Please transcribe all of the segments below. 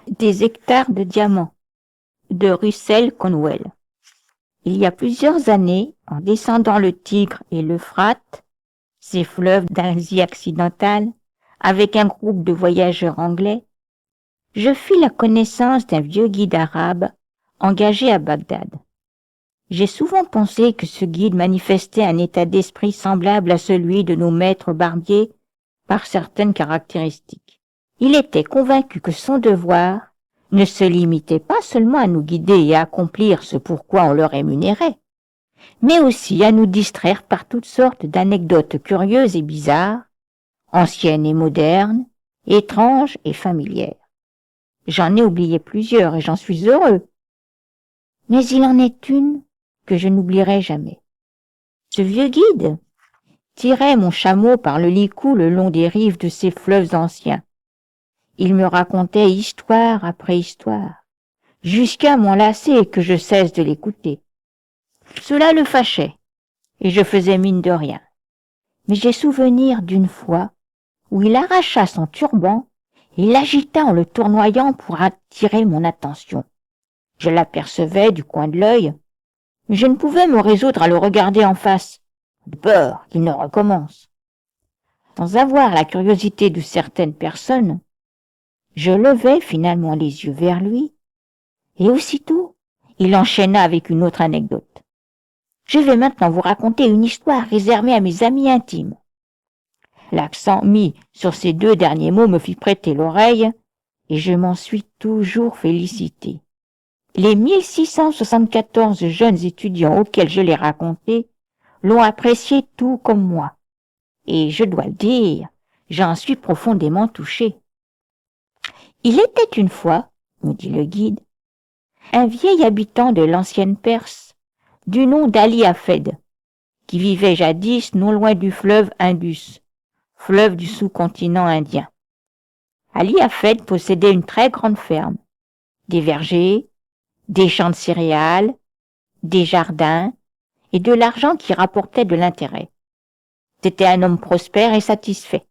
Des hectares de diamants de Russell Conwell. Il y a plusieurs années, en descendant le Tigre et l'Euphrate, ces fleuves d'Asie occidentale, avec un groupe de voyageurs anglais, je fis la connaissance d'un vieux guide arabe engagé à Bagdad. J'ai souvent pensé que ce guide manifestait un état d'esprit semblable à celui de nos maîtres barbiers par certaines caractéristiques. Il était convaincu que son devoir ne se limitait pas seulement à nous guider et à accomplir ce pourquoi on le rémunérait, mais aussi à nous distraire par toutes sortes d'anecdotes curieuses et bizarres, anciennes et modernes, étranges et familières. J'en ai oublié plusieurs et j'en suis heureux. Mais il en est une que je n'oublierai jamais. Ce vieux guide tirait mon chameau par le licou le long des rives de ces fleuves anciens. Il me racontait histoire après histoire, jusqu'à m'enlacer et que je cesse de l'écouter. Cela le fâchait, et je faisais mine de rien. Mais j'ai souvenir d'une fois où il arracha son turban et l'agita en le tournoyant pour attirer mon attention. Je l'apercevais du coin de l'œil, mais je ne pouvais me résoudre à le regarder en face, de peur qu'il ne recommence. Sans avoir la curiosité de certaines personnes, je levai finalement les yeux vers lui, et aussitôt, il enchaîna avec une autre anecdote. Je vais maintenant vous raconter une histoire réservée à mes amis intimes. L'accent mis sur ces deux derniers mots me fit prêter l'oreille, et je m'en suis toujours félicité. Les 1674 jeunes étudiants auxquels je l'ai raconté l'ont apprécié tout comme moi. Et je dois le dire, j'en suis profondément touché. Il était une fois, me dit le guide, un vieil habitant de l'ancienne Perse, du nom d'Ali Hafed, qui vivait jadis non loin du fleuve Indus, fleuve du sous-continent indien. Ali Hafed possédait une très grande ferme, des vergers, des champs de céréales, des jardins et de l'argent qui rapportait de l'intérêt. C'était un homme prospère et satisfait.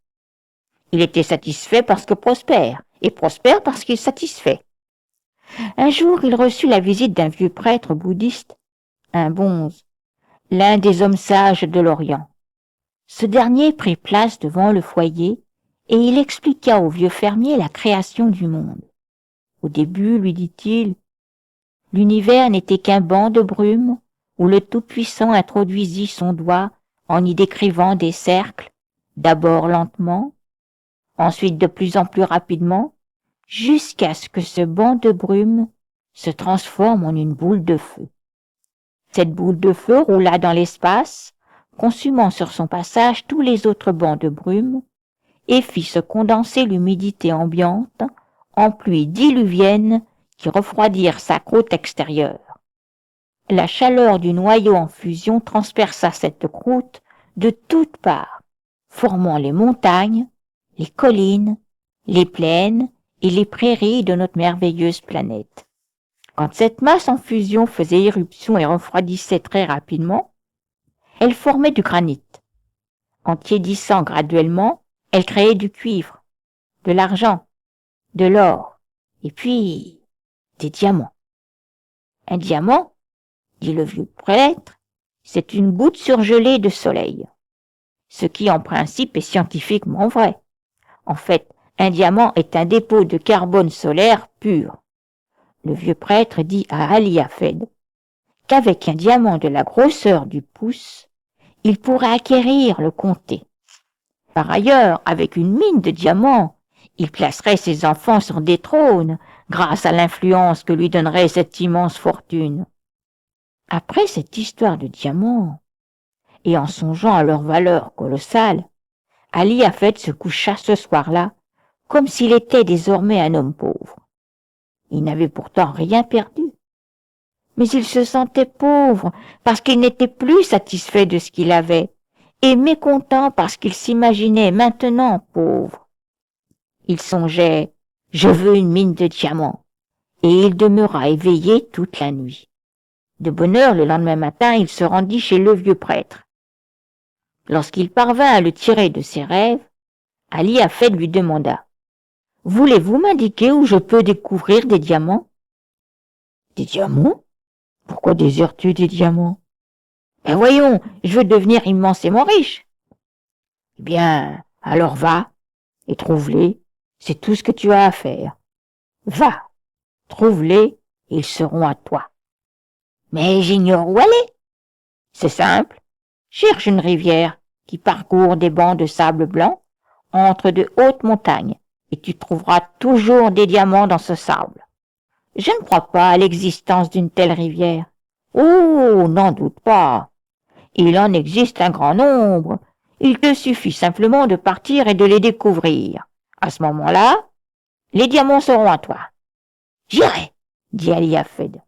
Il était satisfait parce que prospère, et prospère parce qu'il satisfait. Un jour, il reçut la visite d'un vieux prêtre bouddhiste, un bonze, l'un des hommes sages de l'Orient. Ce dernier prit place devant le foyer et il expliqua au vieux fermier la création du monde. Au début, lui dit-il, l'univers n'était qu'un banc de brume où le Tout-Puissant introduisit son doigt en y décrivant des cercles, d'abord lentement, ensuite de plus en plus rapidement, jusqu'à ce que ce banc de brume se transforme en une boule de feu. Cette boule de feu roula dans l'espace, consumant sur son passage tous les autres bancs de brume, et fit se condenser l'humidité ambiante en pluies diluviennes qui refroidirent sa croûte extérieure. La chaleur du noyau en fusion transperça cette croûte de toutes parts, formant les montagnes, les collines, les plaines et les prairies de notre merveilleuse planète. Quand cette masse en fusion faisait éruption et refroidissait très rapidement, elle formait du granit. En tiédissant graduellement, elle créait du cuivre, de l'argent, de l'or, et puis des diamants. Un diamant, dit le vieux prêtre, c'est une goutte surgelée de soleil, ce qui en principe est scientifiquement vrai. En fait, un diamant est un dépôt de carbone solaire pur. Le vieux prêtre dit à Ali Hafed qu'avec un diamant de la grosseur du pouce, il pourrait acquérir le comté. Par ailleurs, avec une mine de diamants, il placerait ses enfants sur des trônes grâce à l'influence que lui donnerait cette immense fortune. Après cette histoire de diamants, et en songeant à leur valeur colossale, Ali Hafed se coucha ce soir-là comme s'il était désormais un homme pauvre. Il n'avait pourtant rien perdu. Mais il se sentait pauvre parce qu'il n'était plus satisfait de ce qu'il avait, et mécontent parce qu'il s'imaginait maintenant pauvre. Il songeait « Je veux une mine de diamants » et il demeura éveillé toute la nuit. De bonne heure, le lendemain matin, il se rendit chez le vieux prêtre. Lorsqu'il parvint à le tirer de ses rêves, Ali Hafed lui demanda voulez-vous m'indiquer où je peux découvrir des diamants? Des diamants? Pourquoi désires-tu des diamants? Ben voyons, je veux devenir immensément riche. Eh bien, alors va et trouve-les, c'est tout ce que tu as à faire. Va, trouve-les, et ils seront à toi. Mais j'ignore où aller. C'est simple, cherche une rivière qui parcourt des bancs de sable blanc entre de hautes montagnes, et tu trouveras toujours des diamants dans ce sable. Je ne crois pas à l'existence d'une telle rivière. Oh, n'en doute pas. Il en existe un grand nombre. Il te suffit simplement de partir et de les découvrir. À ce moment-là, les diamants seront à toi. J'irai, dit Ali Hafed.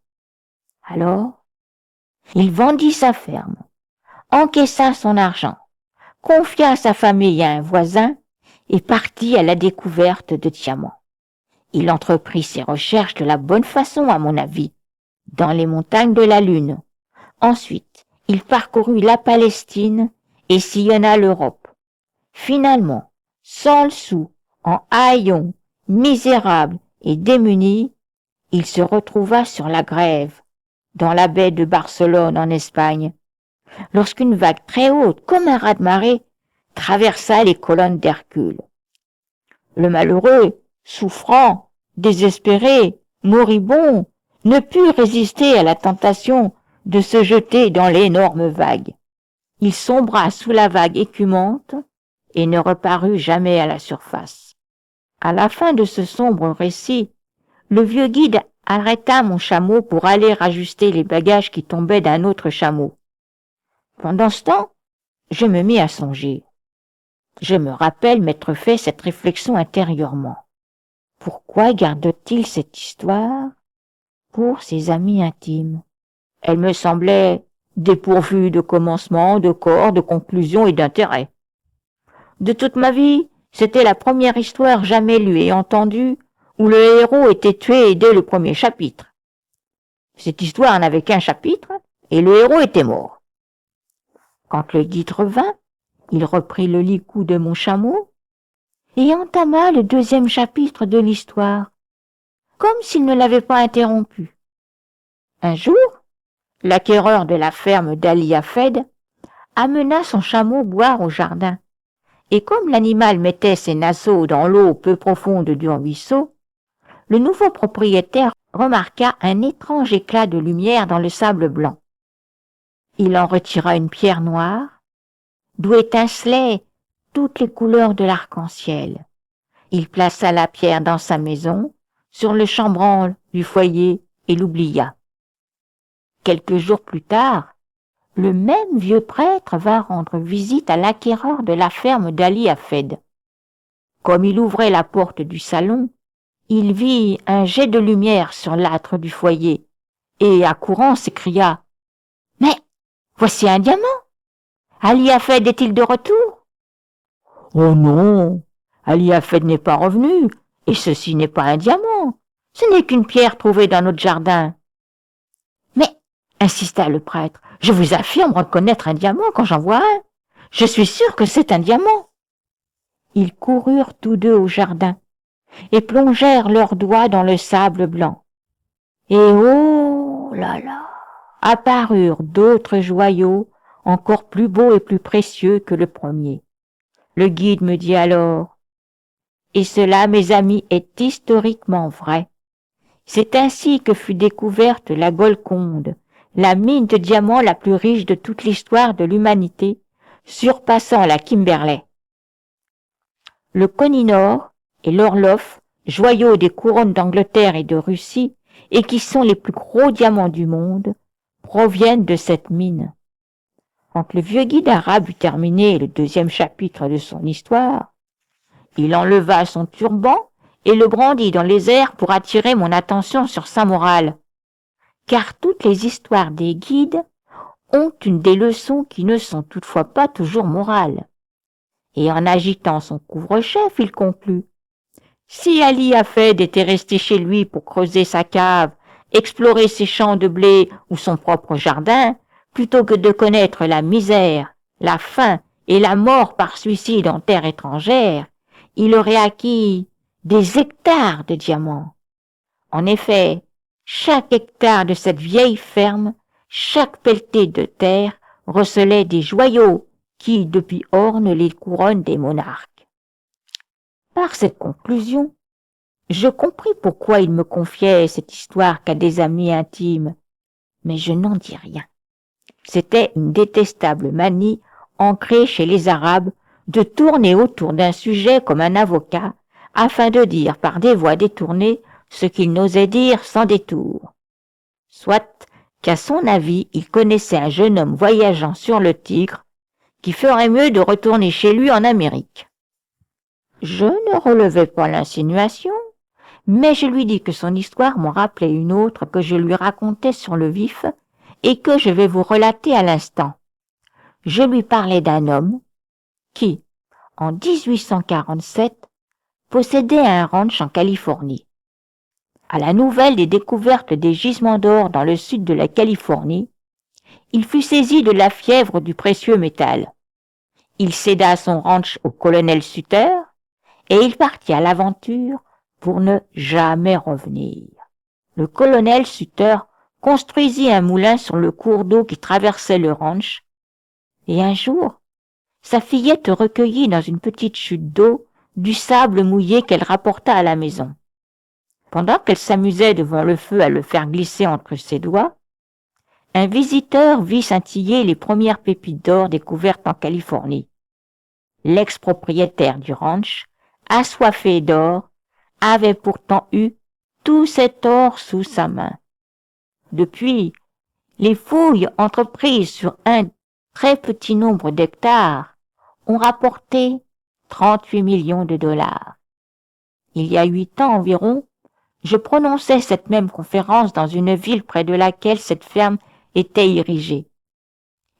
Alors, il vendit sa ferme, encaissa son argent, confia sa famille à un voisin et partit à la découverte de diamants. Il entreprit ses recherches de la bonne façon, à mon avis, dans les montagnes de la Lune. Ensuite, il parcourut la Palestine et sillonna l'Europe. Finalement, sans le sou, en haillon, misérable et démuni, il se retrouva sur la Grève, dans la baie de Barcelone en Espagne, lorsqu'une vague très haute, comme un raz-de-marée, traversa les colonnes d'Hercule. Le malheureux, souffrant, désespéré, moribond, ne put résister à la tentation de se jeter dans l'énorme vague. Il sombra sous la vague écumante et ne reparut jamais à la surface. À la fin de ce sombre récit, le vieux guide arrêta mon chameau pour aller ajuster les bagages qui tombaient d'un autre chameau. Pendant ce temps, je me mis à songer. Je me rappelle m'être fait cette réflexion intérieurement. Pourquoi garde-t-il cette histoire pour ses amis intimes? Elle me semblait dépourvue de commencement, de corps, de conclusion et d'intérêt. De toute ma vie, c'était la première histoire jamais lue et entendue où le héros était tué dès le premier chapitre. Cette histoire n'avait qu'un chapitre et le héros était mort. Quand le guide revint, il reprit le licou de mon chameau et entama le deuxième chapitre de l'histoire, comme s'il ne l'avait pas interrompu. Un jour, l'acquéreur de la ferme d'Ali Hafed amena son chameau boire au jardin, et comme l'animal mettait ses naseaux dans l'eau peu profonde du ruisseau, le nouveau propriétaire remarqua un étrange éclat de lumière dans le sable blanc. Il en retira une pierre noire, d'où étincelaient toutes les couleurs de l'arc-en-ciel. Il plaça la pierre dans sa maison, sur le chambranle du foyer, et l'oublia. Quelques jours plus tard, le même vieux prêtre va rendre visite à l'acquéreur de la ferme d'Ali Hafed. Comme il ouvrait la porte du salon, il vit un jet de lumière sur l'âtre du foyer, et accourant s'écria « Mais voici un diamant! Ali Hafed est-il de retour? » « Oh non, Ali Hafed n'est pas revenu, et ceci n'est pas un diamant, ce n'est qu'une pierre trouvée dans notre jardin. » « Mais, insista le prêtre, je vous affirme reconnaître un diamant quand j'en vois un. Je suis sûr que c'est un diamant. » Ils coururent tous deux au jardin et plongèrent leurs doigts dans le sable blanc. Et oh là là, apparurent d'autres joyaux encore plus beaux et plus précieux que le premier. Le guide me dit alors, « Et cela, mes amis, est historiquement vrai. C'est ainsi que fut découverte la Golconde, la mine de diamants la plus riche de toute l'histoire de l'humanité, surpassant la Kimberley. Le Koh-i-Noor et l'Orloff, joyaux des couronnes d'Angleterre et de Russie, et qui sont les plus gros diamants du monde, proviennent de cette mine. » Quand le vieux guide arabe eut terminé le deuxième chapitre de son histoire, il enleva son turban et le brandit dans les airs pour attirer mon attention sur sa morale. Car toutes les histoires des guides ont une des leçons qui ne sont toutefois pas toujours morales. Et en agitant son couvre-chef, il conclut. Si Ali Hafed était resté chez lui pour creuser sa cave, explorer ses champs de blé ou son propre jardin, plutôt que de connaître la misère, la faim et la mort par suicide en terre étrangère, il aurait acquis des hectares de diamants. En effet, chaque hectare de cette vieille ferme, chaque pelletée de terre recelait des joyaux qui, depuis, ornent les couronnes des monarques. Par cette conclusion, je compris pourquoi il me confiait cette histoire qu'à des amis intimes, mais je n'en dis rien. C'était une détestable manie ancrée chez les Arabes de tourner autour d'un sujet comme un avocat, afin de dire par des voies détournées ce qu'il n'osait dire sans détour. Soit qu'à son avis il connaissait un jeune homme voyageant sur le Tigre, qui ferait mieux de retourner chez lui en Amérique. Je ne relevai pas l'insinuation, mais je lui dis que son histoire m'en rappelait une autre que je lui racontais sur le vif et que je vais vous relater à l'instant. Je lui parlais d'un homme qui, en 1847, possédait un ranch en Californie. À la nouvelle des découvertes des gisements d'or dans le sud de la Californie, il fut saisi de la fièvre du précieux métal. Il céda son ranch au colonel Sutter et il partit à l'aventure pour ne jamais revenir. Le colonel Sutter construisit un moulin sur le cours d'eau qui traversait le ranch, et un jour, sa fillette recueillit dans une petite chute d'eau du sable mouillé qu'elle rapporta à la maison. Pendant qu'elle s'amusait devant le feu à le faire glisser entre ses doigts, un visiteur vit scintiller les premières pépites d'or découvertes en Californie. L'ex-propriétaire du ranch, assoiffé d'or, avait pourtant eu tout cet or sous sa main. Depuis, les fouilles entreprises sur un très petit nombre d'hectares ont rapporté 38 millions de dollars. Il y a 8 ans environ, je prononçais cette même conférence dans une ville près de laquelle cette ferme était érigée.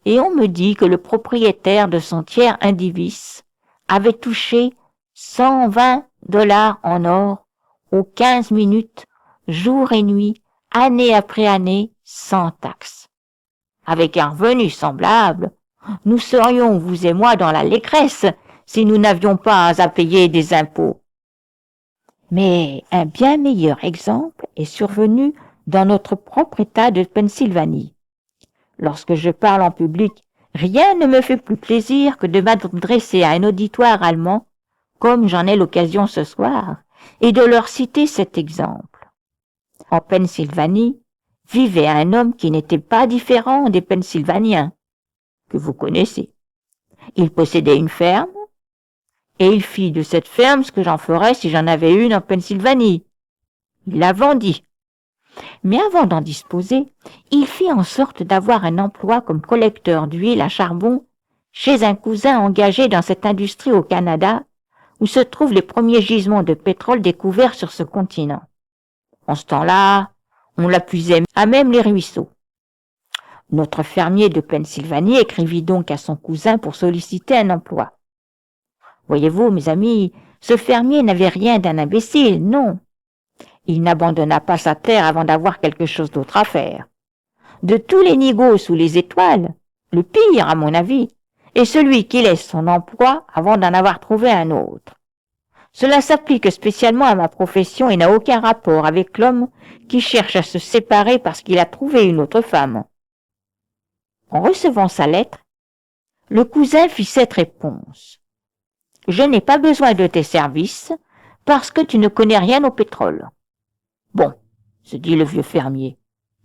Et on me dit que le propriétaire de son tiers indivis avait touché 120 dollars en or aux 15 minutes, jour et nuit, année après année, sans taxe. Avec un revenu semblable, nous serions, vous et moi, dans l'allégresse si nous n'avions pas à payer des impôts. Mais un bien meilleur exemple est survenu dans notre propre État de Pennsylvanie. Lorsque je parle en public, rien ne me fait plus plaisir que de m'adresser à un auditoire allemand, comme j'en ai l'occasion ce soir, et de leur citer cet exemple. En Pennsylvanie vivait un homme qui n'était pas différent des Pennsylvaniens, que vous connaissez. Il possédait une ferme, et il fit de cette ferme ce que j'en ferais si j'en avais une en Pennsylvanie. Il la vendit. Mais avant d'en disposer, il fit en sorte d'avoir un emploi comme collecteur d'huile à charbon chez un cousin engagé dans cette industrie au Canada, où se trouvent les premiers gisements de pétrole découverts sur ce continent. En ce temps-là, on la puisait à même les ruisseaux. Notre fermier de Pennsylvanie écrivit donc à son cousin pour solliciter un emploi. Voyez-vous, mes amis, ce fermier n'avait rien d'un imbécile, non. Il n'abandonna pas sa terre avant d'avoir quelque chose d'autre à faire. De tous les nigauds sous les étoiles, le pire, à mon avis, est celui qui laisse son emploi avant d'en avoir trouvé un autre. Cela s'applique spécialement à ma profession et n'a aucun rapport avec l'homme qui cherche à se séparer parce qu'il a trouvé une autre femme. En recevant sa lettre, le cousin fit cette réponse. « Je n'ai pas besoin de tes services parce que tu ne connais rien au pétrole. » Bon, se dit le vieux fermier,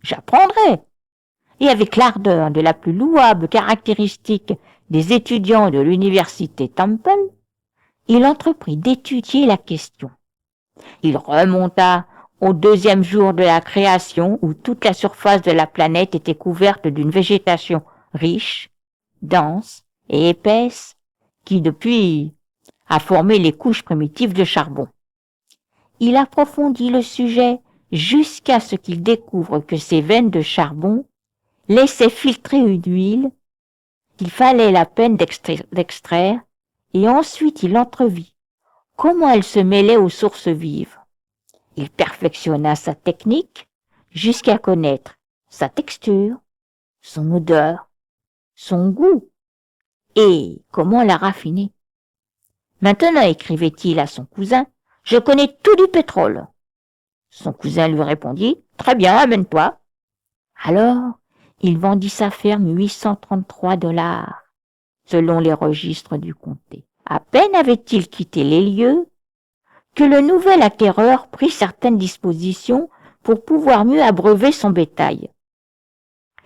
j'apprendrai. Et avec l'ardeur de la plus louable caractéristique des étudiants de l'université Temple, il entreprit d'étudier la question. Il remonta au 2e jour de la création où toute la surface de la planète était couverte d'une végétation riche, dense et épaisse qui, depuis, a formé les couches primitives de charbon. Il approfondit le sujet jusqu'à ce qu'il découvre que ces veines de charbon laissaient filtrer une huile qu'il fallait la peine d'extraire, et ensuite il entrevit comment elle se mêlait aux sources vives. Il perfectionna sa technique jusqu'à connaître sa texture, son odeur, son goût, et comment la raffiner. Maintenant, écrivait-il à son cousin, Je connais tout du pétrole. Son cousin lui répondit, très bien, amène-toi. Alors, il vendit sa ferme 833 $, selon les registres du comté. À peine avait-il quitté les lieux que le nouvel acquéreur prit certaines dispositions pour pouvoir mieux abreuver son bétail.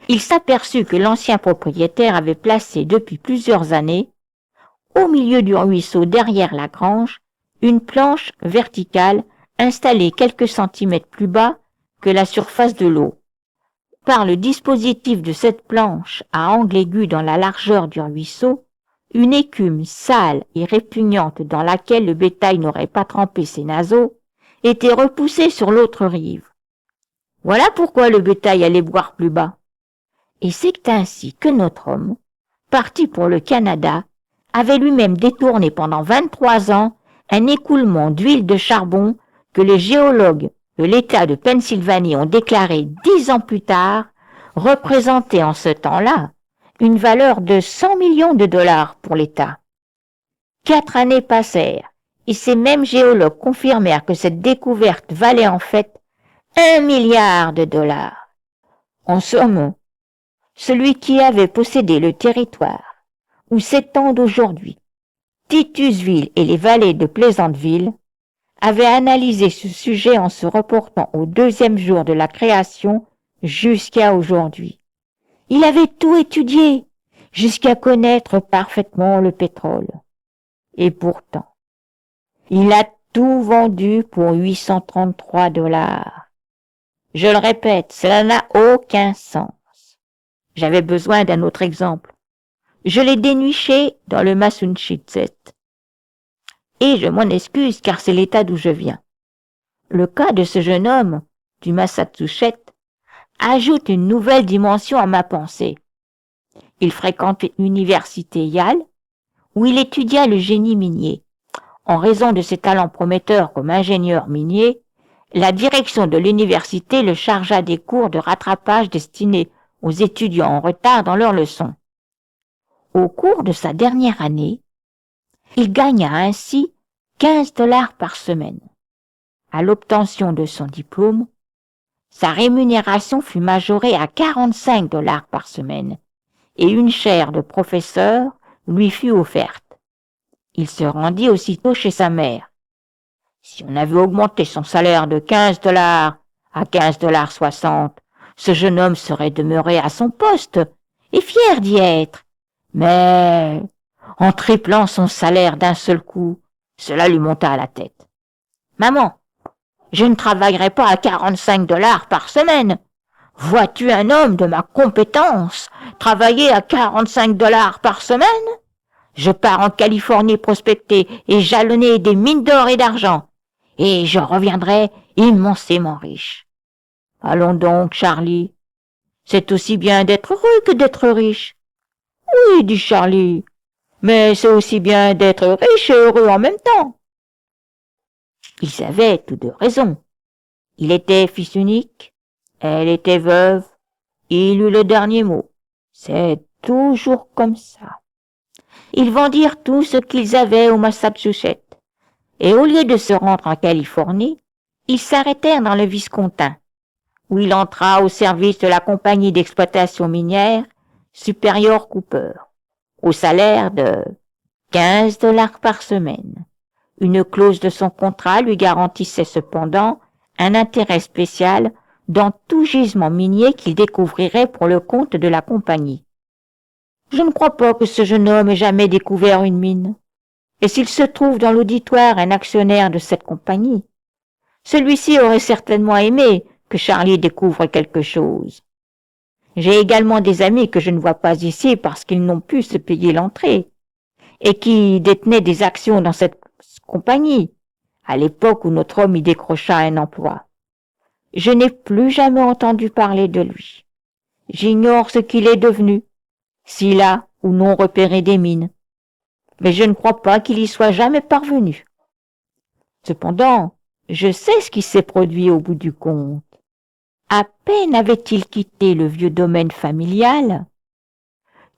Il s'aperçut que l'ancien propriétaire avait placé depuis plusieurs années, au milieu du ruisseau derrière la grange, une planche verticale installée quelques centimètres plus bas que la surface de l'eau. Par le dispositif de cette planche à angle aigu dans la largeur du ruisseau, une écume sale et répugnante dans laquelle le bétail n'aurait pas trempé ses naseaux était repoussée sur l'autre rive. Voilà pourquoi le bétail allait boire plus bas. Et c'est ainsi que notre homme, parti pour le Canada, avait lui-même détourné pendant 23 ans un écoulement d'huile de charbon que les géologues de l'État de Pennsylvanie ont déclaré 10 ans plus tard représentait en ce temps-là une valeur de 100 millions de dollars pour l'État. 4 années passèrent et ces mêmes géologues confirmèrent que cette découverte valait en fait 1 milliard de dollars. En somme, celui qui avait possédé le territoire où s'étendent aujourd'hui Titusville et les vallées de Pleasantville avait analysé ce sujet en se reportant au 2e jour de la création jusqu'à aujourd'hui. Il avait tout étudié jusqu'à connaître parfaitement le pétrole. Et pourtant, il a tout vendu pour 833 $. Je le répète, cela n'a aucun sens. J'avais besoin d'un autre exemple. Je l'ai déniché dans le Massachusetts. Et je m'en excuse car c'est l'état d'où je viens. Le cas de ce jeune homme du Massachusetts ajoute une nouvelle dimension à ma pensée. Il fréquente l'université Yale, où il étudia le génie minier. En raison de ses talents prometteurs comme ingénieur minier, la direction de l'université le chargea des cours de rattrapage destinés aux étudiants en retard dans leurs leçons. Au cours de sa dernière année, il gagna ainsi 15 $ par semaine. À l'obtention de son diplôme, sa rémunération fut majorée à 45 $ par semaine et une chaire de professeur lui fut offerte. Il se rendit aussitôt chez sa mère. Si on avait augmenté son salaire de 15 $ à 15,60 $, ce jeune homme serait demeuré à son poste et fier d'y être. Mais en triplant son salaire d'un seul coup, cela lui monta à la tête. « Maman, je ne travaillerai pas à 45 $ par semaine. Vois-tu un homme de ma compétence travailler à 45 $ par semaine? Je pars en Californie prospecter et jalonner des mines d'or et d'argent, et je reviendrai immensément riche. Allons donc, Charlie. C'est aussi bien d'être heureux que d'être riche. Oui, dit Charlie, mais c'est aussi bien d'être riche et heureux en même temps. Ils avaient tous deux raison. Il était fils unique, elle était veuve, il eut le dernier mot. C'est toujours comme ça. Ils vendirent tout ce qu'ils avaient au Massachusetts, et au lieu de se rendre en Californie, ils s'arrêtèrent dans le Wisconsin, où il entra au service de la compagnie d'exploitation minière Superior Cooper, au salaire de 15 $ par semaine. Une clause de son contrat lui garantissait cependant un intérêt spécial dans tout gisement minier qu'il découvrirait pour le compte de la compagnie. Je ne crois pas que ce jeune homme ait jamais découvert une mine. Et s'il se trouve dans l'auditoire un actionnaire de cette compagnie, celui-ci aurait certainement aimé que Charlie découvre quelque chose. J'ai également des amis que je ne vois pas ici parce qu'ils n'ont pu se payer l'entrée, et qui détenaient des actions dans cette compagnie, à l'époque où notre homme y décrocha un emploi. Je n'ai plus jamais entendu parler de lui. J'ignore ce qu'il est devenu, s'il a ou non repéré des mines, mais je ne crois pas qu'il y soit jamais parvenu. Cependant, je sais ce qui s'est produit au bout du compte. À peine avait-il quitté le vieux domaine familial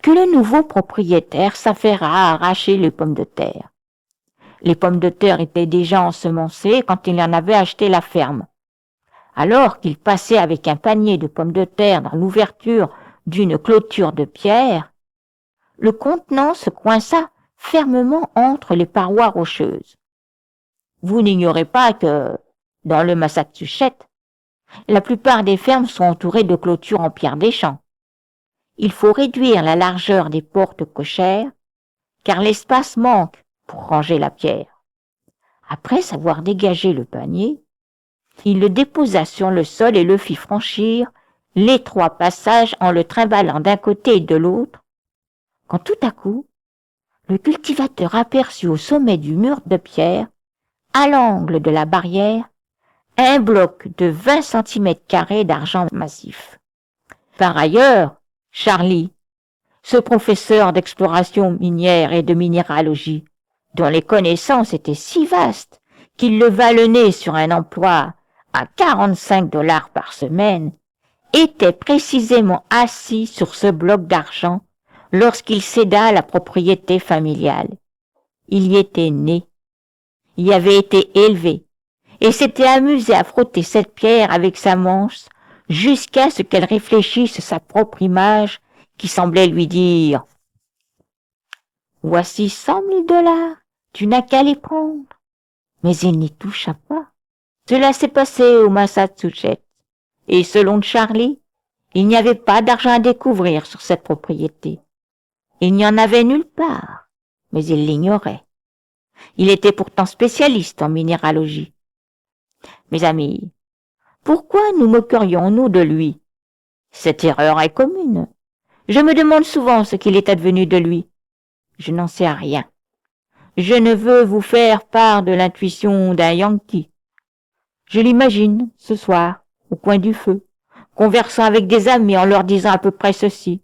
que le nouveau propriétaire s'affaira à arracher les pommes de terre. Les pommes de terre étaient déjà ensemencées quand il en avait acheté la ferme. Alors qu'il passait avec un panier de pommes de terre dans l'ouverture d'une clôture de pierre, le contenant se coinça fermement entre les parois rocheuses. Vous n'ignorez pas que, dans le Massachusetts, la plupart des fermes sont entourées de clôtures en pierre des champs. Il faut réduire la largeur des portes cochères, car l'espace manque pour ranger la pierre. Après avoir dégagé le panier, il le déposa sur le sol et le fit franchir l'étroit passage en le trimballant d'un côté et de l'autre, quand tout à coup, le cultivateur aperçut au sommet du mur de pierre, à l'angle de la barrière, un bloc de 20 cm² d'argent massif. Par ailleurs, Charlie, ce professeur d'exploration minière et de minéralogie, dont les connaissances étaient si vastes qu'il leva le nez sur un emploi à 45 $ par semaine, était précisément assis sur ce bloc d'argent lorsqu'il céda la propriété familiale. Il y était né, y avait été élevé, et s'était amusé à frotter cette pierre avec sa manche jusqu'à ce qu'elle réfléchisse sa propre image qui semblait lui dire « Voici 100 000 $, tu n'as qu'à les prendre. » Mais il n'y toucha pas. Cela s'est passé au Massachusetts, et selon Charlie, il n'y avait pas d'argent à découvrir sur cette propriété. Il n'y en avait nulle part, mais il l'ignorait. Il était pourtant spécialiste en minéralogie. Mes amis, pourquoi nous moquerions-nous de lui? Cette erreur est commune. Je me demande souvent ce qu'il est advenu de lui. Je n'en sais rien. Je ne veux vous faire part de l'intuition d'un Yankee. Je l'imagine, ce soir, au coin du feu, conversant avec des amis en leur disant à peu près ceci.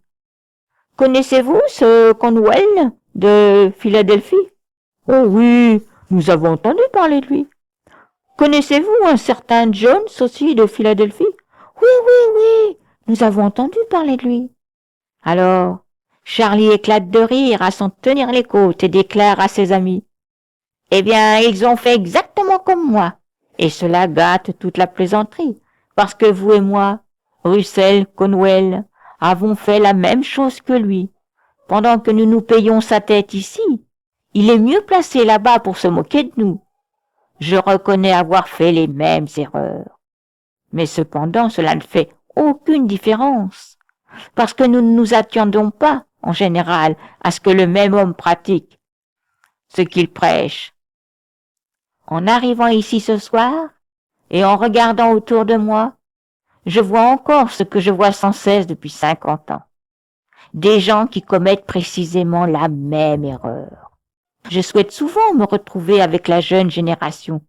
Connaissez-vous ce Conwell de Philadelphie? Oh oui, nous avons entendu parler de lui. Connaissez-vous un certain Jones aussi de Philadelphie? Oui, oui, oui, nous avons entendu parler de lui. Alors, Charlie éclate de rire à s'en tenir les côtes et déclare à ses amis. Eh bien, ils ont fait exactement comme moi. Et cela gâte toute la plaisanterie, parce que vous et moi, Russell Conwell, avons fait la même chose que lui. Pendant que nous nous payons sa tête ici, il est mieux placé là-bas pour se moquer de nous. Je reconnais avoir fait les mêmes erreurs. Mais cependant, cela ne fait aucune différence, parce que nous ne nous attendons pas, en général, à ce que le même homme pratique ce qu'il prêche. En arrivant ici ce soir, et en regardant autour de moi, je vois encore ce que je vois sans cesse depuis 50 ans. Des gens qui commettent précisément la même erreur. Je souhaite souvent me retrouver avec la jeune génération.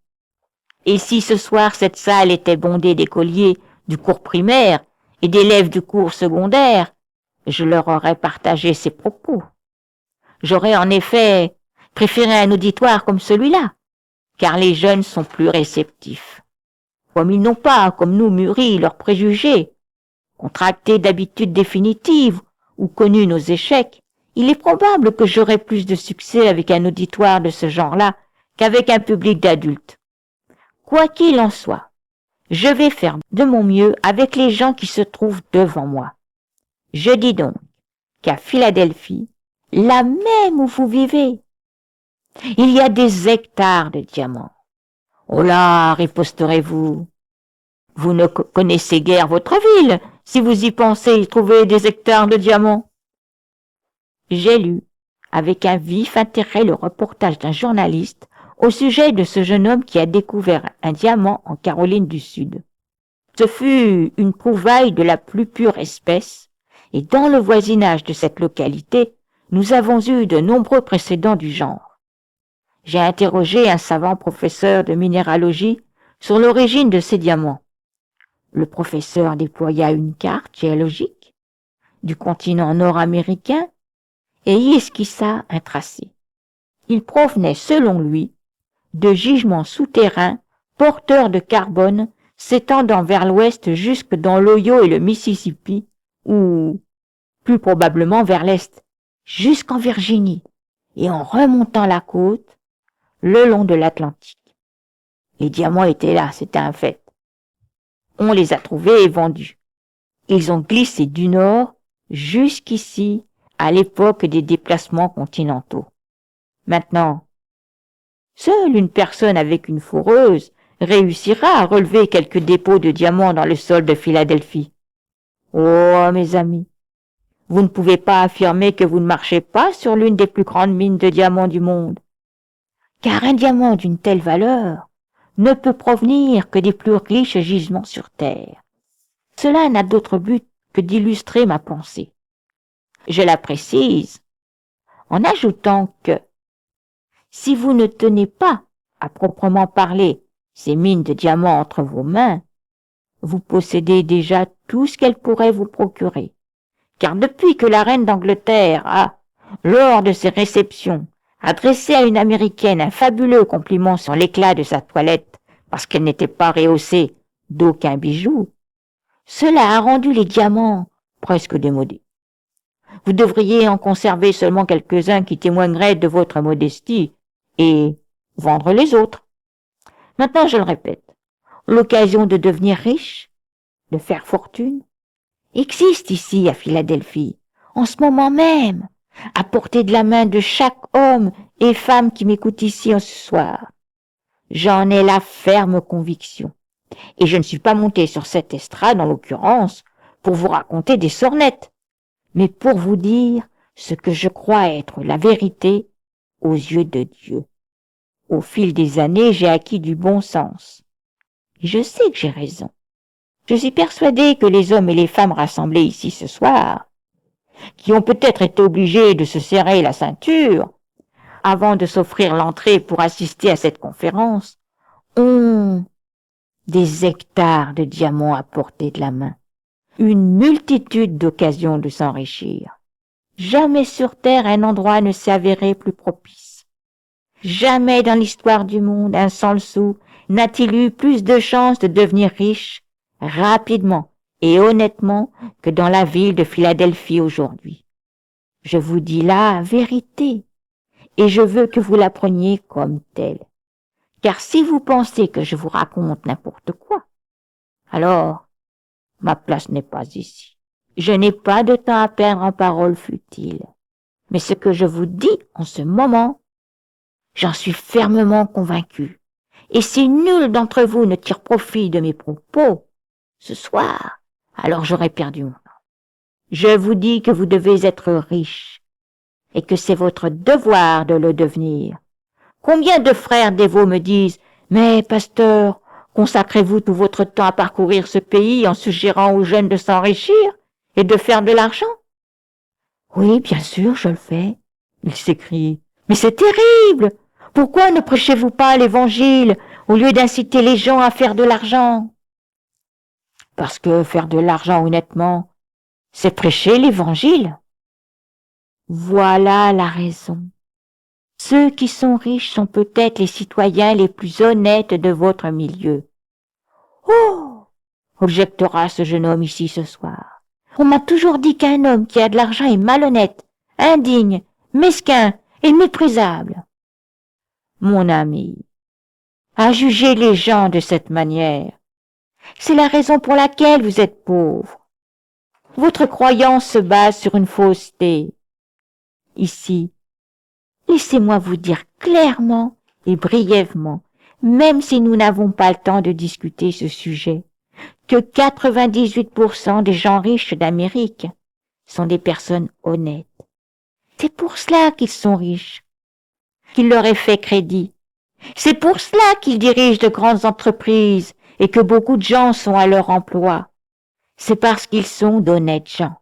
Et si ce soir cette salle était bondée d'écoliers du cours primaire et d'élèves du cours secondaire, je leur aurais partagé ces propos. J'aurais en effet préféré un auditoire comme celui-là, car les jeunes sont plus réceptifs. Comme ils n'ont pas, comme nous, mûri leurs préjugés, contracté d'habitudes définitives ou connu nos échecs, il est probable que j'aurai plus de succès avec un auditoire de ce genre-là qu'avec un public d'adultes. Quoi qu'il en soit, je vais faire de mon mieux avec les gens qui se trouvent devant moi. Je dis donc qu'à Philadelphie, la même où vous vivez, il y a des hectares de diamants. Oh là, riposterez-vous, vous ne connaissez guère votre ville, si vous y pensez y trouver des hectares de diamants. J'ai lu, avec un vif intérêt, le reportage d'un journaliste au sujet de ce jeune homme qui a découvert un diamant en Caroline du Sud. Ce fut une trouvaille de la plus pure espèce, et dans le voisinage de cette localité, nous avons eu de nombreux précédents du genre. J'ai interrogé un savant professeur de minéralogie sur l'origine de ces diamants. Le professeur déploya une carte géologique du continent nord-américain et y esquissa un tracé. Il provenait, selon lui, de gisements souterrains porteurs de carbone s'étendant vers l'ouest jusque dans l'Ohio et le Mississippi, ou, plus probablement vers l'est, jusqu'en Virginie, et en remontant la côte, le long de l'Atlantique. Les diamants étaient là, c'était un fait. On les a trouvés et vendus. Ils ont glissé du nord jusqu'ici à l'époque des déplacements continentaux. Maintenant, seule une personne avec une foreuse réussira à relever quelques dépôts de diamants dans le sol de Philadelphie. Oh, mes amis, vous ne pouvez pas affirmer que vous ne marchez pas sur l'une des plus grandes mines de diamants du monde. Car un diamant d'une telle valeur ne peut provenir que des plus riches gisements sur Terre. Cela n'a d'autre but que d'illustrer ma pensée. Je la précise en ajoutant que si vous ne tenez pas, à proprement parler, ces mines de diamants entre vos mains, vous possédez déjà tout ce qu'elles pourraient vous procurer. Car depuis que la reine d'Angleterre a, lors de ses réceptions, adressé à une Américaine un fabuleux compliment sur l'éclat de sa toilette parce qu'elle n'était pas rehaussée d'aucun bijou, cela a rendu les diamants presque démodés. Vous devriez en conserver seulement quelques-uns qui témoigneraient de votre modestie et vendre les autres. Maintenant, je le répète, l'occasion de devenir riche, de faire fortune, existe ici à Philadelphie, en ce moment même, à portée de la main de chaque homme et femme qui m'écoute ici ce soir. J'en ai la ferme conviction. Et je ne suis pas monté sur cette estrade, en l'occurrence, pour vous raconter des sornettes, mais pour vous dire ce que je crois être la vérité aux yeux de Dieu. Au fil des années, j'ai acquis du bon sens. Et je sais que j'ai raison. Je suis persuadé que les hommes et les femmes rassemblés ici ce soir, qui ont peut-être été obligés de se serrer la ceinture avant de s'offrir l'entrée pour assister à cette conférence, ont des hectares de diamants à portée de la main, une multitude d'occasions de s'enrichir. Jamais sur terre un endroit ne s'est avéré plus propice. Jamais dans l'histoire du monde un sans le sou n'a-t-il eu plus de chances de devenir riche rapidement et honnêtement que dans la ville de Philadelphie aujourd'hui. Je vous dis la vérité, et je veux que vous la preniez comme telle. Car si vous pensez que je vous raconte n'importe quoi, alors ma place n'est pas ici. Je n'ai pas de temps à perdre en paroles futiles. Mais ce que je vous dis en ce moment, j'en suis fermement convaincu. Et si nul d'entre vous ne tire profit de mes propos ce soir, alors j'aurai perdu mon temps. Je vous dis que vous devez être riche et que c'est votre devoir de le devenir. Combien de frères dévots me disent « Mais, pasteur, consacrez-vous tout votre temps à parcourir ce pays en suggérant aux jeunes de s'enrichir et de faire de l'argent ?» « Oui, bien sûr, je le fais. » Il s'écrie. « Mais c'est terrible! Pourquoi ne prêchez-vous pas l'Évangile au lieu d'inciter les gens à faire de l'argent ?» Parce que faire de l'argent honnêtement, c'est prêcher l'Évangile. Voilà la raison. Ceux qui sont riches sont peut-être les citoyens les plus honnêtes de votre milieu. « Oh !» objectera ce jeune homme ici ce soir. « On m'a toujours dit qu'un homme qui a de l'argent est malhonnête, indigne, mesquin et méprisable. » Mon ami, à juger les gens de cette manière, c'est la raison pour laquelle vous êtes pauvre. Votre croyance se base sur une fausseté. Ici, laissez-moi vous dire clairement et brièvement, même si nous n'avons pas le temps de discuter ce sujet, que 98% des gens riches d'Amérique sont des personnes honnêtes. C'est pour cela qu'ils sont riches, qu'il leur est fait crédit. C'est pour cela qu'ils dirigent de grandes entreprises et que beaucoup de gens sont à leur emploi. C'est parce qu'ils sont d'honnêtes gens.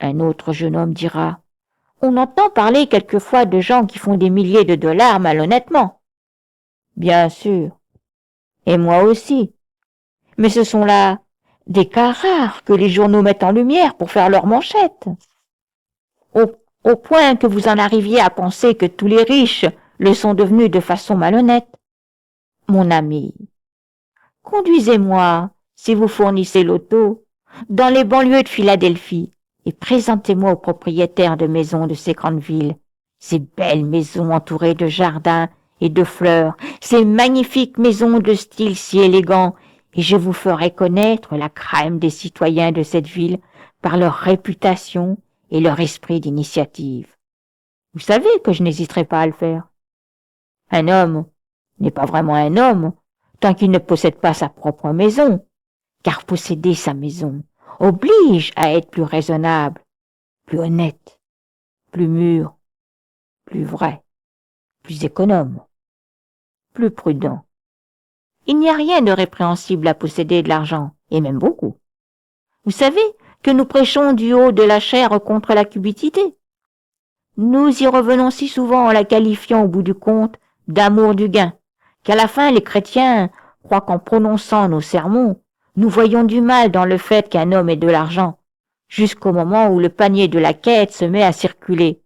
Un autre jeune homme dira, on entend parler quelquefois de gens qui font des milliers de dollars malhonnêtement. Bien sûr. Et moi aussi. Mais ce sont là des cas rares que les journaux mettent en lumière pour faire leurs manchettes. Au point que vous en arriviez à penser que tous les riches le sont devenus de façon malhonnête. Mon ami, conduisez-moi, si vous fournissez l'auto, dans les banlieues de Philadelphie et présentez-moi aux propriétaires de maisons de ces grandes villes, ces belles maisons entourées de jardins et de fleurs, ces magnifiques maisons de style si élégant, et je vous ferai connaître la crème des citoyens de cette ville par leur réputation et leur esprit d'initiative. Vous savez que je n'hésiterai pas à le faire. Un homme n'est pas vraiment un homme tant qu'il ne possède pas sa propre maison, car posséder sa maison oblige à être plus raisonnable, plus honnête, plus mûr, plus vrai, plus économe, plus prudent. Il n'y a rien de répréhensible à posséder de l'argent, et même beaucoup. Vous savez que nous prêchons du haut de la chair contre la cupidité. Nous y revenons si souvent en la qualifiant au bout du compte d'amour du gain, qu'à la fin les chrétiens croient qu'en prononçant nos sermons, nous voyons du mal dans le fait qu'un homme ait de l'argent, jusqu'au moment où le panier de la quête se met à circuler.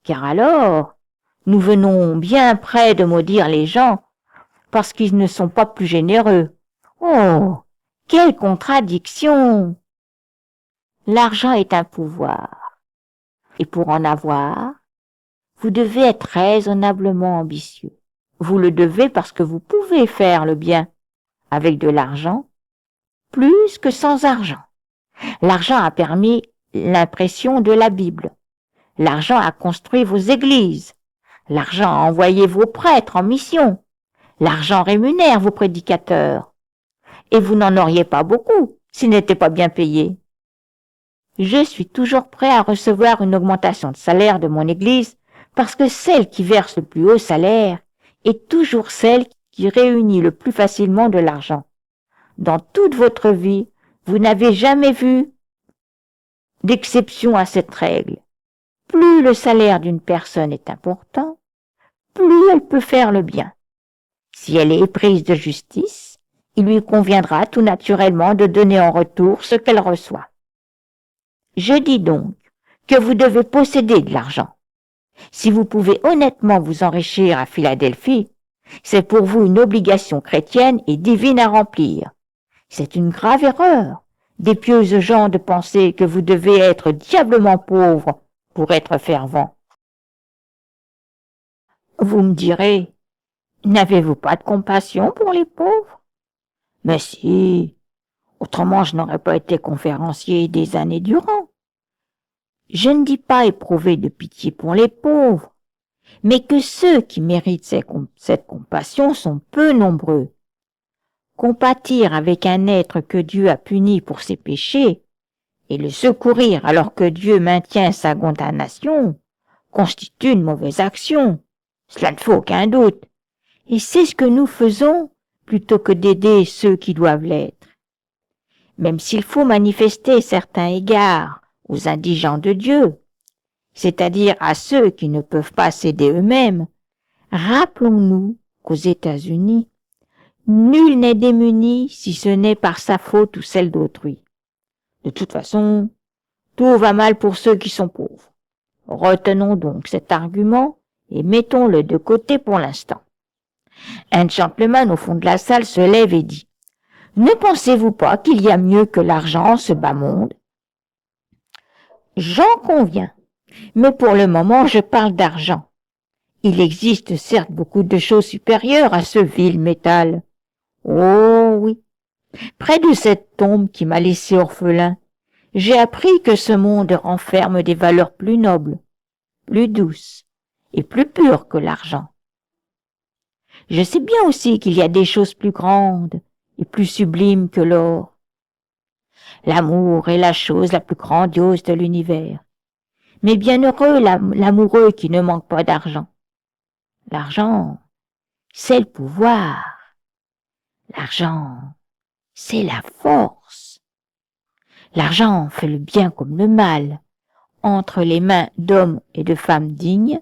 Car alors, nous venons bien près de maudire les gens parce qu'ils ne sont pas plus généreux. Oh, quelle contradiction! L'argent est un pouvoir, et pour en avoir, vous devez être raisonnablement ambitieux. Vous le devez parce que vous pouvez faire le bien avec de l'argent plus que sans argent. L'argent a permis l'impression de la Bible. L'argent a construit vos églises. L'argent a envoyé vos prêtres en mission. L'argent rémunère vos prédicateurs. Et vous n'en auriez pas beaucoup s'ils n'étaient pas bien payés. Je suis toujours prêt à recevoir une augmentation de salaire de mon église parce que celle qui verse le plus haut salaire est toujours celle qui réunit le plus facilement de l'argent. Dans toute votre vie, vous n'avez jamais vu d'exception à cette règle. Plus le salaire d'une personne est important, plus elle peut faire le bien. Si elle est éprise de justice, il lui conviendra tout naturellement de donner en retour ce qu'elle reçoit. Je dis donc que vous devez posséder de l'argent. Si vous pouvez honnêtement vous enrichir à Philadelphie, c'est pour vous une obligation chrétienne et divine à remplir. C'est une grave erreur des pieux gens de penser que vous devez être diablement pauvre pour être fervent. Vous me direz, n'avez-vous pas de compassion pour les pauvres? Mais si, autrement je n'aurais pas été conférencier des années durant. Je ne dis pas éprouver de pitié pour les pauvres, mais que ceux qui méritent cette compassion sont peu nombreux. Compatir avec un être que Dieu a puni pour ses péchés et le secourir alors que Dieu maintient sa condamnation constitue une mauvaise action. Cela ne fait aucun doute. Et c'est ce que nous faisons plutôt que d'aider ceux qui doivent l'être. Même s'il faut manifester certains égards aux indigents de Dieu, c'est-à-dire à ceux qui ne peuvent pas s'aider eux-mêmes, rappelons-nous qu'aux États-Unis, nul n'est démuni si ce n'est par sa faute ou celle d'autrui. De toute façon, tout va mal pour ceux qui sont pauvres. Retenons donc cet argument et mettons-le de côté pour l'instant. Un gentleman au fond de la salle se lève et dit « Ne pensez-vous pas qu'il y a mieux que l'argent en ce bas monde ?» J'en conviens, mais pour le moment je parle d'argent. Il existe certes beaucoup de choses supérieures à ce vil métal. Oh oui, près de cette tombe qui m'a laissé orphelin, j'ai appris que ce monde renferme des valeurs plus nobles, plus douces et plus pures que l'argent. Je sais bien aussi qu'il y a des choses plus grandes et plus sublimes que l'or. L'amour est la chose la plus grandiose de l'univers. Mais bienheureux l'amoureux qui ne manque pas d'argent. L'argent, c'est le pouvoir. L'argent, c'est la force. L'argent fait le bien comme le mal. Entre les mains d'hommes et de femmes dignes,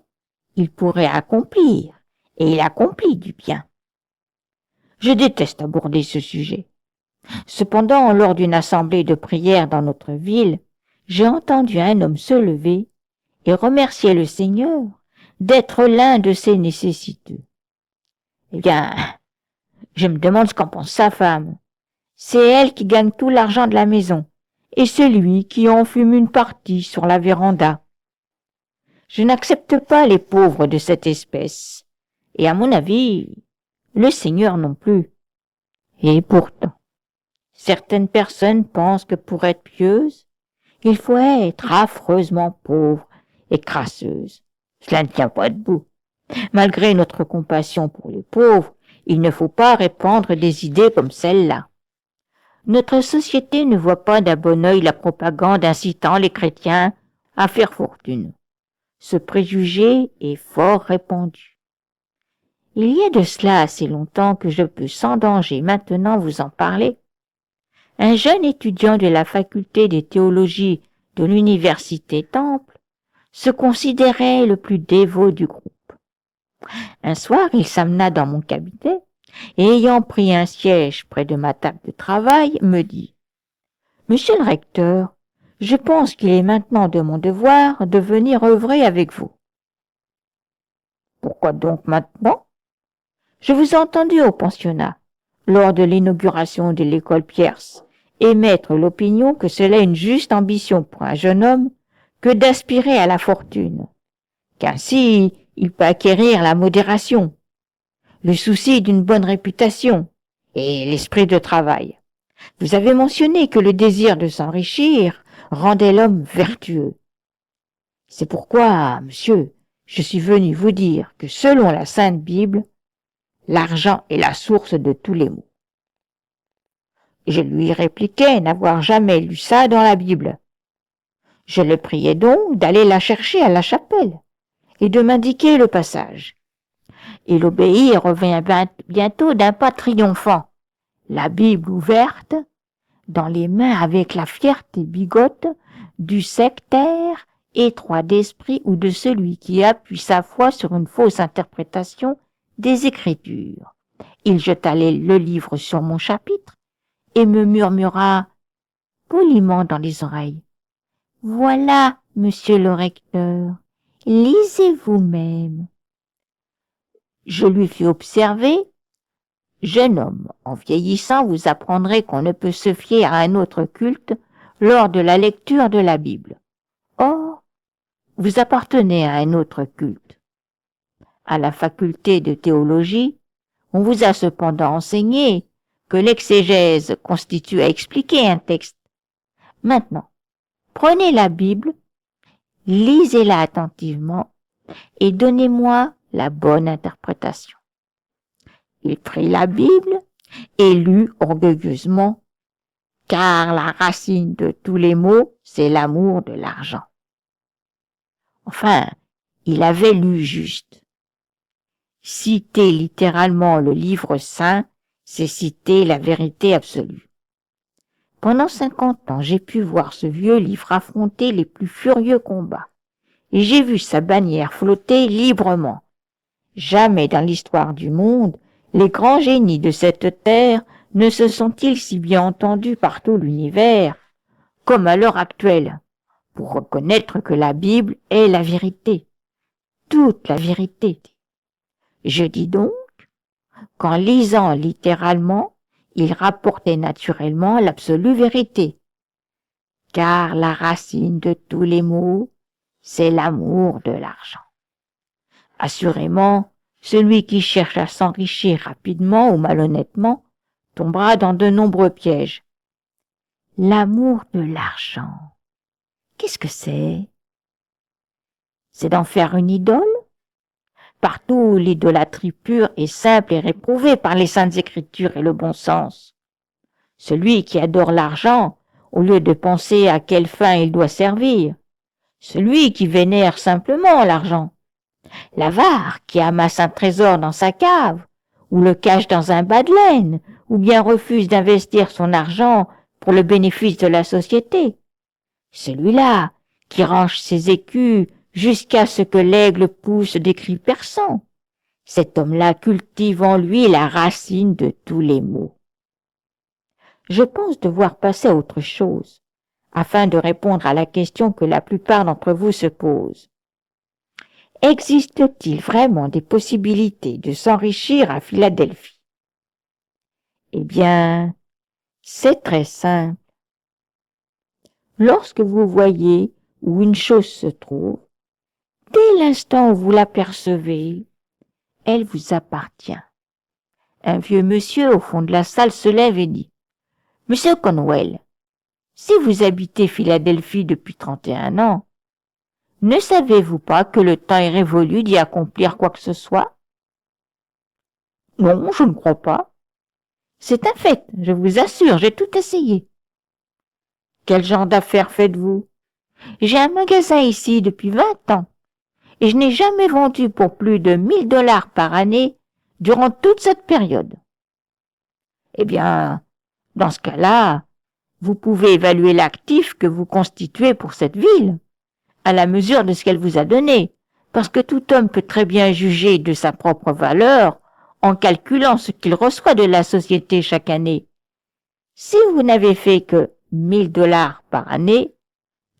il pourrait accomplir, et il accomplit du bien. Je déteste aborder ce sujet. Cependant, lors d'une assemblée de prière dans notre ville, j'ai entendu un homme se lever et remercier le Seigneur d'être l'un de ses nécessiteux. Eh bien, je me demande ce qu'en pense sa femme. C'est elle qui gagne tout l'argent de la maison, et c'est lui qui en fume une partie sur la véranda. Je n'accepte pas les pauvres de cette espèce, Et à mon avis, le Seigneur non plus. Et pourtant, certaines personnes pensent que pour être pieuse, il faut être affreusement pauvre et crasseuse. Cela ne tient pas debout. Malgré notre compassion pour les pauvres, il ne faut pas répandre des idées comme celle-là. Notre société ne voit pas d'un bon œil la propagande incitant les chrétiens à faire fortune. Ce préjugé est fort répandu. Il y a de cela assez longtemps que je peux sans danger maintenant vous en parler. Un jeune étudiant de la faculté des théologies de l'université Temple se considérait le plus dévot du groupe. Un soir, il s'amena dans mon cabinet et, ayant pris un siège près de ma table de travail, me dit « Monsieur le recteur, je pense qu'il est maintenant de mon devoir de venir œuvrer avec vous. »« Pourquoi donc maintenant ? Je vous ai entendu au pensionnat, lors de l'inauguration de l'école Pierce, émettre l'opinion que cela est une juste ambition pour un jeune homme que d'aspirer à la fortune, qu'ainsi il peut acquérir la modération, le souci d'une bonne réputation et l'esprit de travail. Vous avez mentionné que le désir de s'enrichir rendait l'homme vertueux. C'est pourquoi, monsieur, je suis venu vous dire que selon la Sainte Bible, l'argent est la source de tous les maux. Je lui répliquai n'avoir jamais lu ça dans la Bible. Je le priai donc d'aller la chercher à la chapelle et de m'indiquer le passage. Il obéit et revint bientôt d'un pas triomphant, la Bible ouverte, dans les mains avec la fierté bigote du sectaire étroit d'esprit ou de celui qui appuie sa foi sur une fausse interprétation des Écritures. Il jeta le livre sur mon chapitre et me murmura poliment dans les oreilles. « Voilà, monsieur le recteur, lisez vous-même. » Je lui fis observer « Jeune homme, en vieillissant, vous apprendrez qu'on ne peut se fier à un autre culte lors de la lecture de la Bible. Or, vous appartenez à un autre culte. À la faculté de théologie, on vous a cependant enseigné que l'exégèse constitue à expliquer un texte. Maintenant, prenez la Bible, lisez-la attentivement et donnez-moi la bonne interprétation. » Il prit la Bible et lut orgueilleusement « Car la racine de tous les maux, c'est l'amour de l'argent. » Enfin, il avait lu juste. Citer littéralement le livre saint, c'est citer la vérité absolue. Pendant 50 ans, j'ai pu voir ce vieux livre affronter les plus furieux combats, et j'ai vu sa bannière flotter librement. Jamais dans l'histoire du monde, les grands génies de cette terre ne se sont-ils si bien entendus par tout l'univers, comme à l'heure actuelle, pour reconnaître que la Bible est la vérité, toute la vérité. Je dis donc qu'en lisant littéralement, il rapportait naturellement l'absolue vérité, car la racine de tous les maux, c'est l'amour de l'argent. Assurément, celui qui cherche à s'enrichir rapidement ou malhonnêtement tombera dans de nombreux pièges. L'amour de l'argent, qu'est-ce que c'est? C'est d'en faire une idole? Partout, l'idolâtrie pure est simple et réprouvée par les saintes écritures et le bon sens. Celui qui adore l'argent, au lieu de penser à quelle fin il doit servir. Celui qui vénère simplement l'argent. L'avare qui amasse un trésor dans sa cave, ou le cache dans un bas de laine, ou bien refuse d'investir son argent pour le bénéfice de la société. Celui-là qui range ses écus jusqu'à ce que l'aigle pousse des cris perçants. Cet homme-là cultive en lui la racine de tous les maux. Je pense devoir passer à autre chose, afin de répondre à la question que la plupart d'entre vous se posent. Existe-t-il vraiment des possibilités de s'enrichir à Philadelphie? Eh bien, c'est très simple. Lorsque vous voyez où une chose se trouve, dès l'instant où vous l'apercevez, elle vous appartient. Un vieux monsieur au fond de la salle se lève et dit « Monsieur Conwell, si vous habitez Philadelphie depuis 31 ans, ne savez-vous pas que le temps est révolu d'y accomplir quoi que ce soit ?»« Non, je ne crois pas. »« C'est un fait, je vous assure, j'ai tout essayé. »« Quel genre d'affaires faites-vous ?»« J'ai un magasin ici depuis 20 ans et je n'ai jamais vendu pour plus de 1 000 $ par année durant toute cette période. »« Eh bien, dans ce cas-là, vous pouvez évaluer l'actif que vous constituez pour cette ville, à la mesure de ce qu'elle vous a donné, parce que tout homme peut très bien juger de sa propre valeur en calculant ce qu'il reçoit de la société chaque année. Si vous n'avez fait que 1 000 $ par année,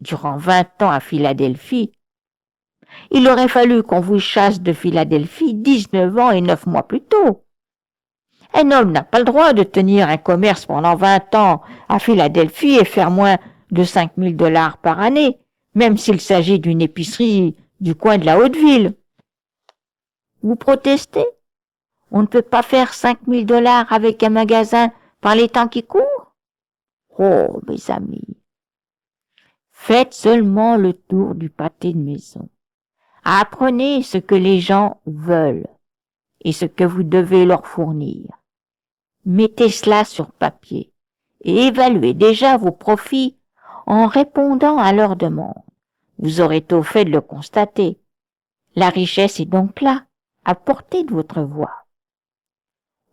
durant 20 ans à Philadelphie, il aurait fallu qu'on vous chasse de Philadelphie 19 ans et 9 mois plus tôt. Un homme n'a pas le droit de tenir un commerce pendant 20 ans à Philadelphie et faire moins de 5 000 $ par année, même s'il s'agit d'une épicerie du coin de la Haute-Ville. Vous protestez? On ne peut pas faire 5 000 $ avec un magasin par les temps qui courent? Oh, mes amis, faites seulement le tour du pâté de maison. Apprenez ce que les gens veulent et ce que vous devez leur fournir. Mettez cela sur papier et évaluez déjà vos profits en répondant à leurs demandes. Vous aurez tôt fait de le constater. La richesse est donc là, à portée de votre voix.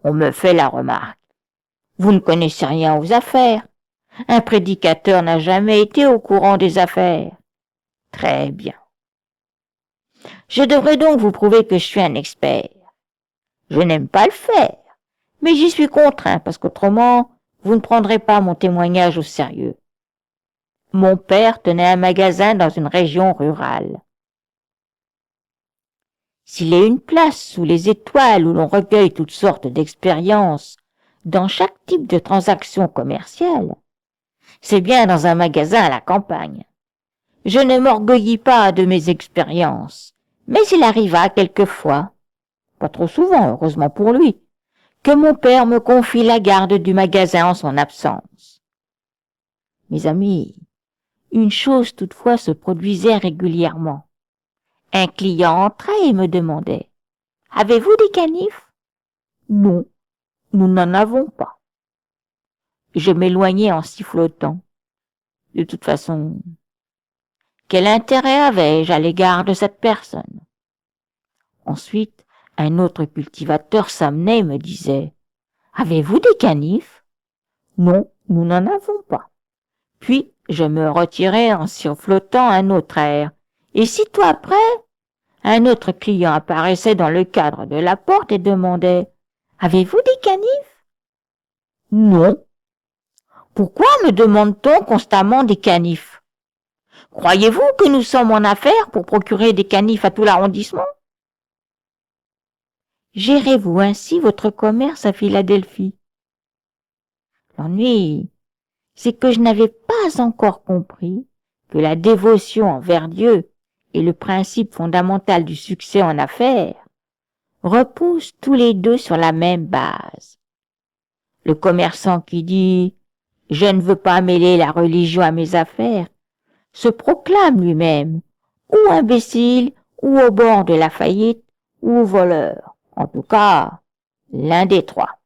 On me fait la remarque. Vous ne connaissez rien aux affaires. Un prédicateur n'a jamais été au courant des affaires. Très bien. Je devrais donc vous prouver que je suis un expert. Je n'aime pas le faire, mais j'y suis contraint parce qu'autrement, vous ne prendrez pas mon témoignage au sérieux. Mon père tenait un magasin dans une région rurale. S'il est une place sous les étoiles où l'on recueille toutes sortes d'expériences dans chaque type de transaction commerciale, c'est bien dans un magasin à la campagne. Je ne m'orgueillis pas de mes expériences, mais il arriva quelquefois, pas trop souvent, heureusement pour lui, que mon père me confie la garde du magasin en son absence. Mes amis, une chose toutefois se produisait régulièrement. Un client entrait et me demandait « Avez-vous des canifs ?»« Non, nous n'en avons pas. » Je m'éloignais en sifflotant. De toute façon, quel intérêt avais-je à l'égard de cette personne? Ensuite, un autre cultivateur s'amenait et me disait « Avez-vous des canifs ?»« Non, nous n'en avons pas. » Puis je me retirais en sifflotant un autre air. Et sitôt après, un autre client apparaissait dans le cadre de la porte et demandait « Avez-vous des canifs ?» Non. Pourquoi me demande-t-on constamment des canifs? Croyez-vous que nous sommes en affaires pour procurer des canifs à tout l'arrondissement? Gérez-vous ainsi votre commerce à Philadelphie? L'ennui, c'est que je n'avais pas encore compris que la dévotion envers Dieu et le principe fondamental du succès en affaires reposent tous les deux sur la même base. Le commerçant qui dit « Je ne veux pas mêler la religion à mes affaires » se proclame lui-même ou imbécile ou au bord de la faillite ou voleur. En tout cas, l'un des trois.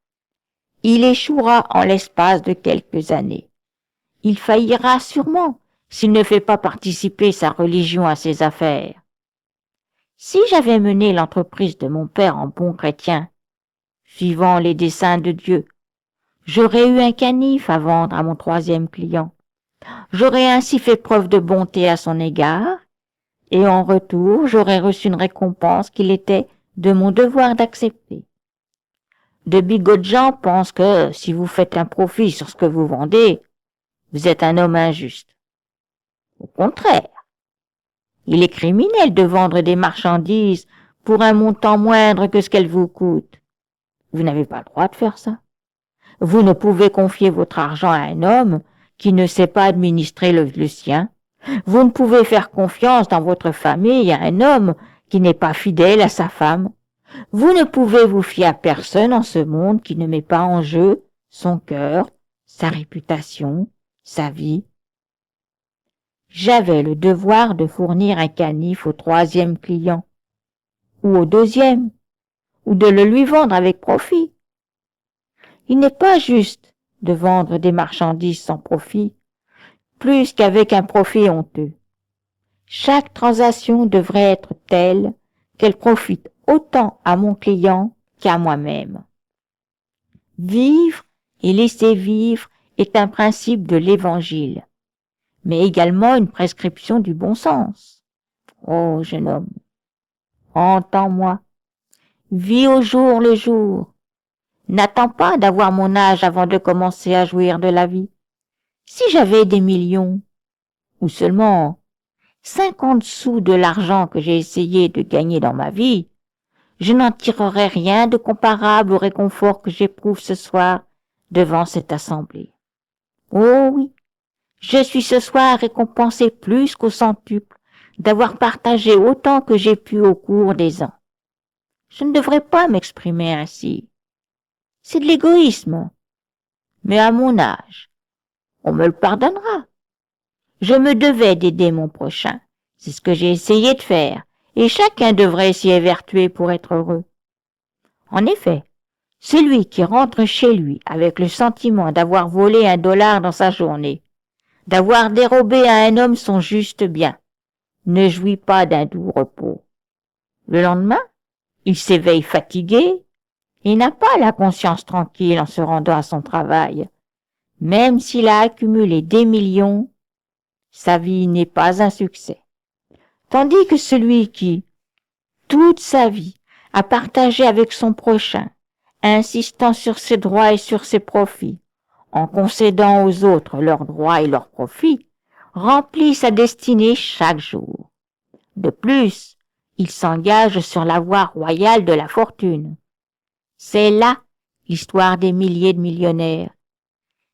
Il échouera en l'espace de quelques années. Il faillira sûrement s'il ne fait pas participer sa religion à ses affaires. Si j'avais mené l'entreprise de mon père en bon chrétien, suivant les desseins de Dieu, j'aurais eu un canif à vendre à mon troisième client. J'aurais ainsi fait preuve de bonté à son égard, et en retour, j'aurais reçu une récompense qu'il était de mon devoir d'accepter. De bigotes gens pensent que si vous faites un profit sur ce que vous vendez, vous êtes un homme injuste. Au contraire, il est criminel de vendre des marchandises pour un montant moindre que ce qu'elles vous coûtent. Vous n'avez pas le droit de faire ça. Vous ne pouvez confier votre argent à un homme qui ne sait pas administrer le sien. Vous ne pouvez faire confiance dans votre famille à un homme qui n'est pas fidèle à sa femme. Vous ne pouvez vous fier à personne en ce monde qui ne met pas en jeu son cœur, sa réputation, sa vie. J'avais le devoir de fournir un canif au 3e client, ou au 2e, ou de le lui vendre avec profit. Il n'est pas juste de vendre des marchandises sans profit, plus qu'avec un profit honteux. Chaque transaction devrait être telle qu'elle profite autant à mon client qu'à moi-même. Vivre et laisser vivre est un principe de l'Évangile, mais également une prescription du bon sens. Oh, jeune homme, entends-moi, vis au jour le jour. N'attends pas d'avoir mon âge avant de commencer à jouir de la vie. Si j'avais des millions, ou seulement 50 sous de l'argent que j'ai essayé de gagner dans ma vie, je n'en tirerais rien de comparable au réconfort que j'éprouve ce soir devant cette assemblée. Oh oui, je suis ce soir récompensé plus qu'au centuple d'avoir partagé autant que j'ai pu au cours des ans. Je ne devrais pas m'exprimer ainsi. C'est de l'égoïsme. Mais à mon âge, on me le pardonnera. Je me devais d'aider mon prochain. C'est ce que j'ai essayé de faire, et chacun devrait s'y évertuer pour être heureux. En effet, celui qui rentre chez lui avec le sentiment d'avoir volé $1 dans sa journée, d'avoir dérobé à un homme son juste bien, ne jouit pas d'un doux repos. Le lendemain, il s'éveille fatigué et n'a pas la conscience tranquille en se rendant à son travail. Même s'il a accumulé des millions, sa vie n'est pas un succès. Tandis que celui qui, toute sa vie, a partagé avec son prochain, insistant sur ses droits et sur ses profits, en concédant aux autres leurs droits et leurs profits, remplit sa destinée chaque jour. De plus, il s'engage sur la voie royale de la fortune. C'est là l'histoire des milliers de millionnaires.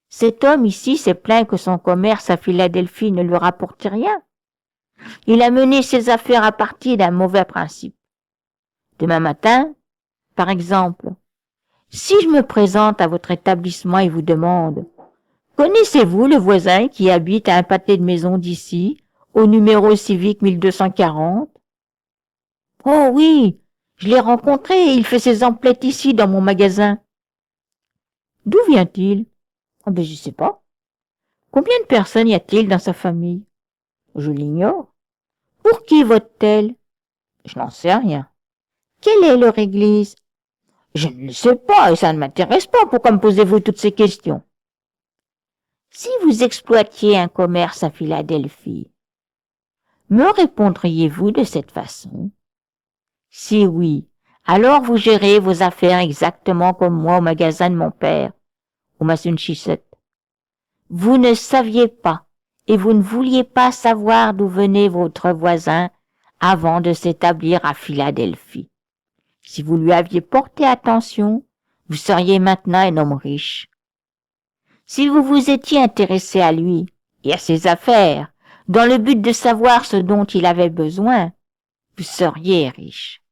Cet homme ici s'est plaint que son commerce à Philadelphie ne lui rapporte rien. Il a mené ses affaires à partir d'un mauvais principe. Demain matin, par exemple, si je me présente à votre établissement et vous demande « Connaissez-vous le voisin qui habite à un pâté de maison d'ici, au numéro civique 1240 ?»« Oh oui, je l'ai rencontré, il fait ses emplettes ici dans mon magasin. »« D'où vient-il ?»« Oh ben je sais pas. »« Combien de personnes y a-t-il dans sa famille ?»« Je l'ignore. »« Pour qui vote-t-elle ?»« Je n'en sais rien. »« Quelle est leur église ?»« Je ne le sais pas et ça ne m'intéresse pas. Pourquoi me posez-vous toutes ces questions ?» Si vous exploitiez un commerce à Philadelphie, me répondriez-vous de cette façon? Si oui, alors vous gérez vos affaires exactement comme moi au magasin de mon père, au Massachusetts. Vous ne saviez pas et vous ne vouliez pas savoir d'où venait votre voisin avant de s'établir à Philadelphie. Si vous lui aviez porté attention, vous seriez maintenant un homme riche. Si vous vous étiez intéressé à lui et à ses affaires, dans le but de savoir ce dont il avait besoin, vous seriez riche.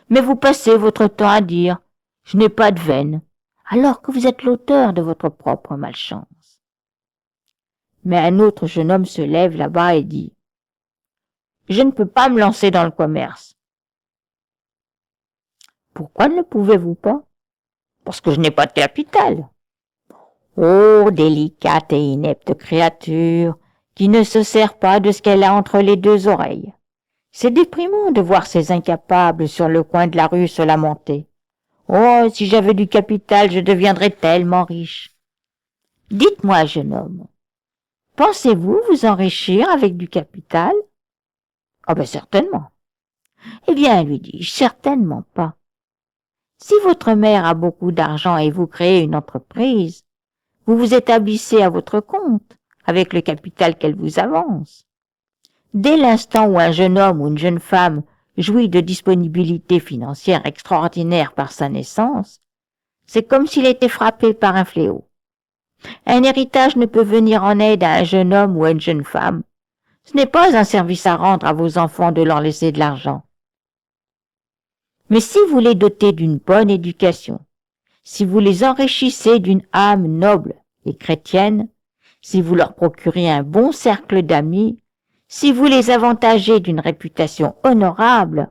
Mais vous passez votre temps à dire « je n'ai pas de veine », alors que vous êtes l'auteur de votre propre malchance. Mais un autre jeune homme se lève là-bas et dit « je ne peux pas me lancer dans le commerce. » Pourquoi ne le pouvez-vous pas? Parce que je n'ai pas de capital. Oh, délicate et inepte créature, qui ne se sert pas de ce qu'elle a entre les deux oreilles. C'est déprimant de voir ces incapables sur le coin de la rue se lamenter. Oh, si j'avais du capital, je deviendrais tellement riche. Dites-moi, jeune homme, pensez-vous vous enrichir avec du capital? Ah ben certainement. Eh bien, lui dis-je, certainement pas. Si votre mère a beaucoup d'argent et vous créez une entreprise, vous vous établissez à votre compte avec le capital qu'elle vous avance. Dès l'instant où un jeune homme ou une jeune femme jouit de disponibilité financière extraordinaire par sa naissance, c'est comme s'il était frappé par un fléau. Un héritage ne peut venir en aide à un jeune homme ou à une jeune femme. Ce n'est pas un service à rendre à vos enfants de leur laisser de l'argent. Mais si vous les dotez d'une bonne éducation, si vous les enrichissez d'une âme noble et chrétienne, si vous leur procurez un bon cercle d'amis, si vous les avantagez d'une réputation honorable,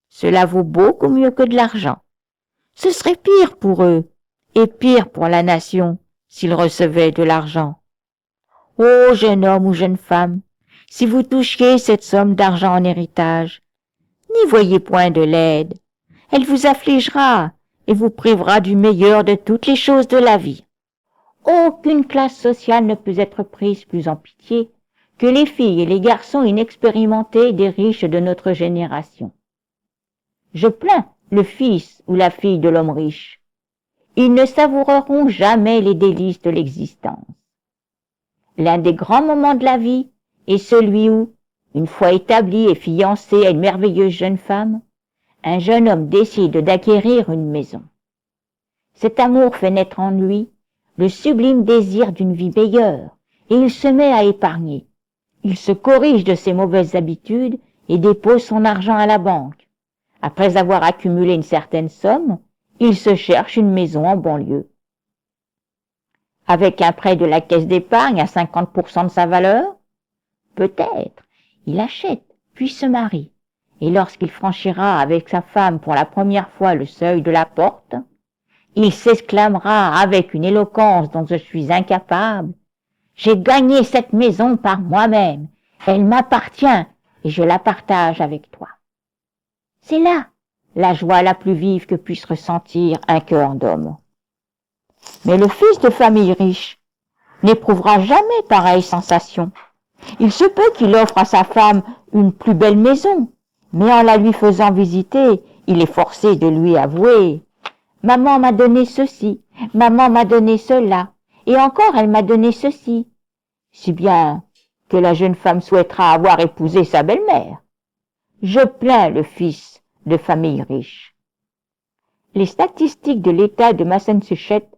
cela vaut beaucoup mieux que de l'argent. Ce serait pire pour eux, et pire pour la nation, s'ils recevaient de l'argent. Ô jeune homme ou jeune femme, si vous touchiez cette somme d'argent en héritage, n'y voyez point de laide. Elle vous affligera et vous privera du meilleur de toutes les choses de la vie. Aucune classe sociale ne peut être prise plus en pitié que les filles et les garçons inexpérimentés des riches de notre génération. Je plains le fils ou la fille de l'homme riche. Ils ne savoureront jamais les délices de l'existence. L'un des grands moments de la vie est celui où, une fois établi et fiancé à une merveilleuse jeune femme, un jeune homme décide d'acquérir une maison. Cet amour fait naître en lui le sublime désir d'une vie meilleure, et il se met à épargner. Il se corrige de ses mauvaises habitudes et dépose son argent à la banque. Après avoir accumulé une certaine somme, il se cherche une maison en banlieue. Avec un prêt de la caisse d'épargne à 50% de sa valeur, peut-être, il achète, puis se marie, et lorsqu'il franchira avec sa femme pour la première fois le seuil de la porte, il s'exclamera avec une éloquence dont je suis incapable: « J'ai gagné cette maison par moi-même, elle m'appartient et je la partage avec toi. » C'est là la joie la plus vive que puisse ressentir un cœur d'homme. Mais le fils de famille riche n'éprouvera jamais pareille sensation. Il se peut qu'il offre à sa femme une plus belle maison, mais en la lui faisant visiter, il est forcé de lui avouer: « Maman m'a donné ceci, maman m'a donné cela, et encore elle m'a donné ceci. » Si bien que la jeune femme souhaitera avoir épousé sa belle-mère. Je plains le fils de famille riche. Les statistiques de l'État de Massachusetts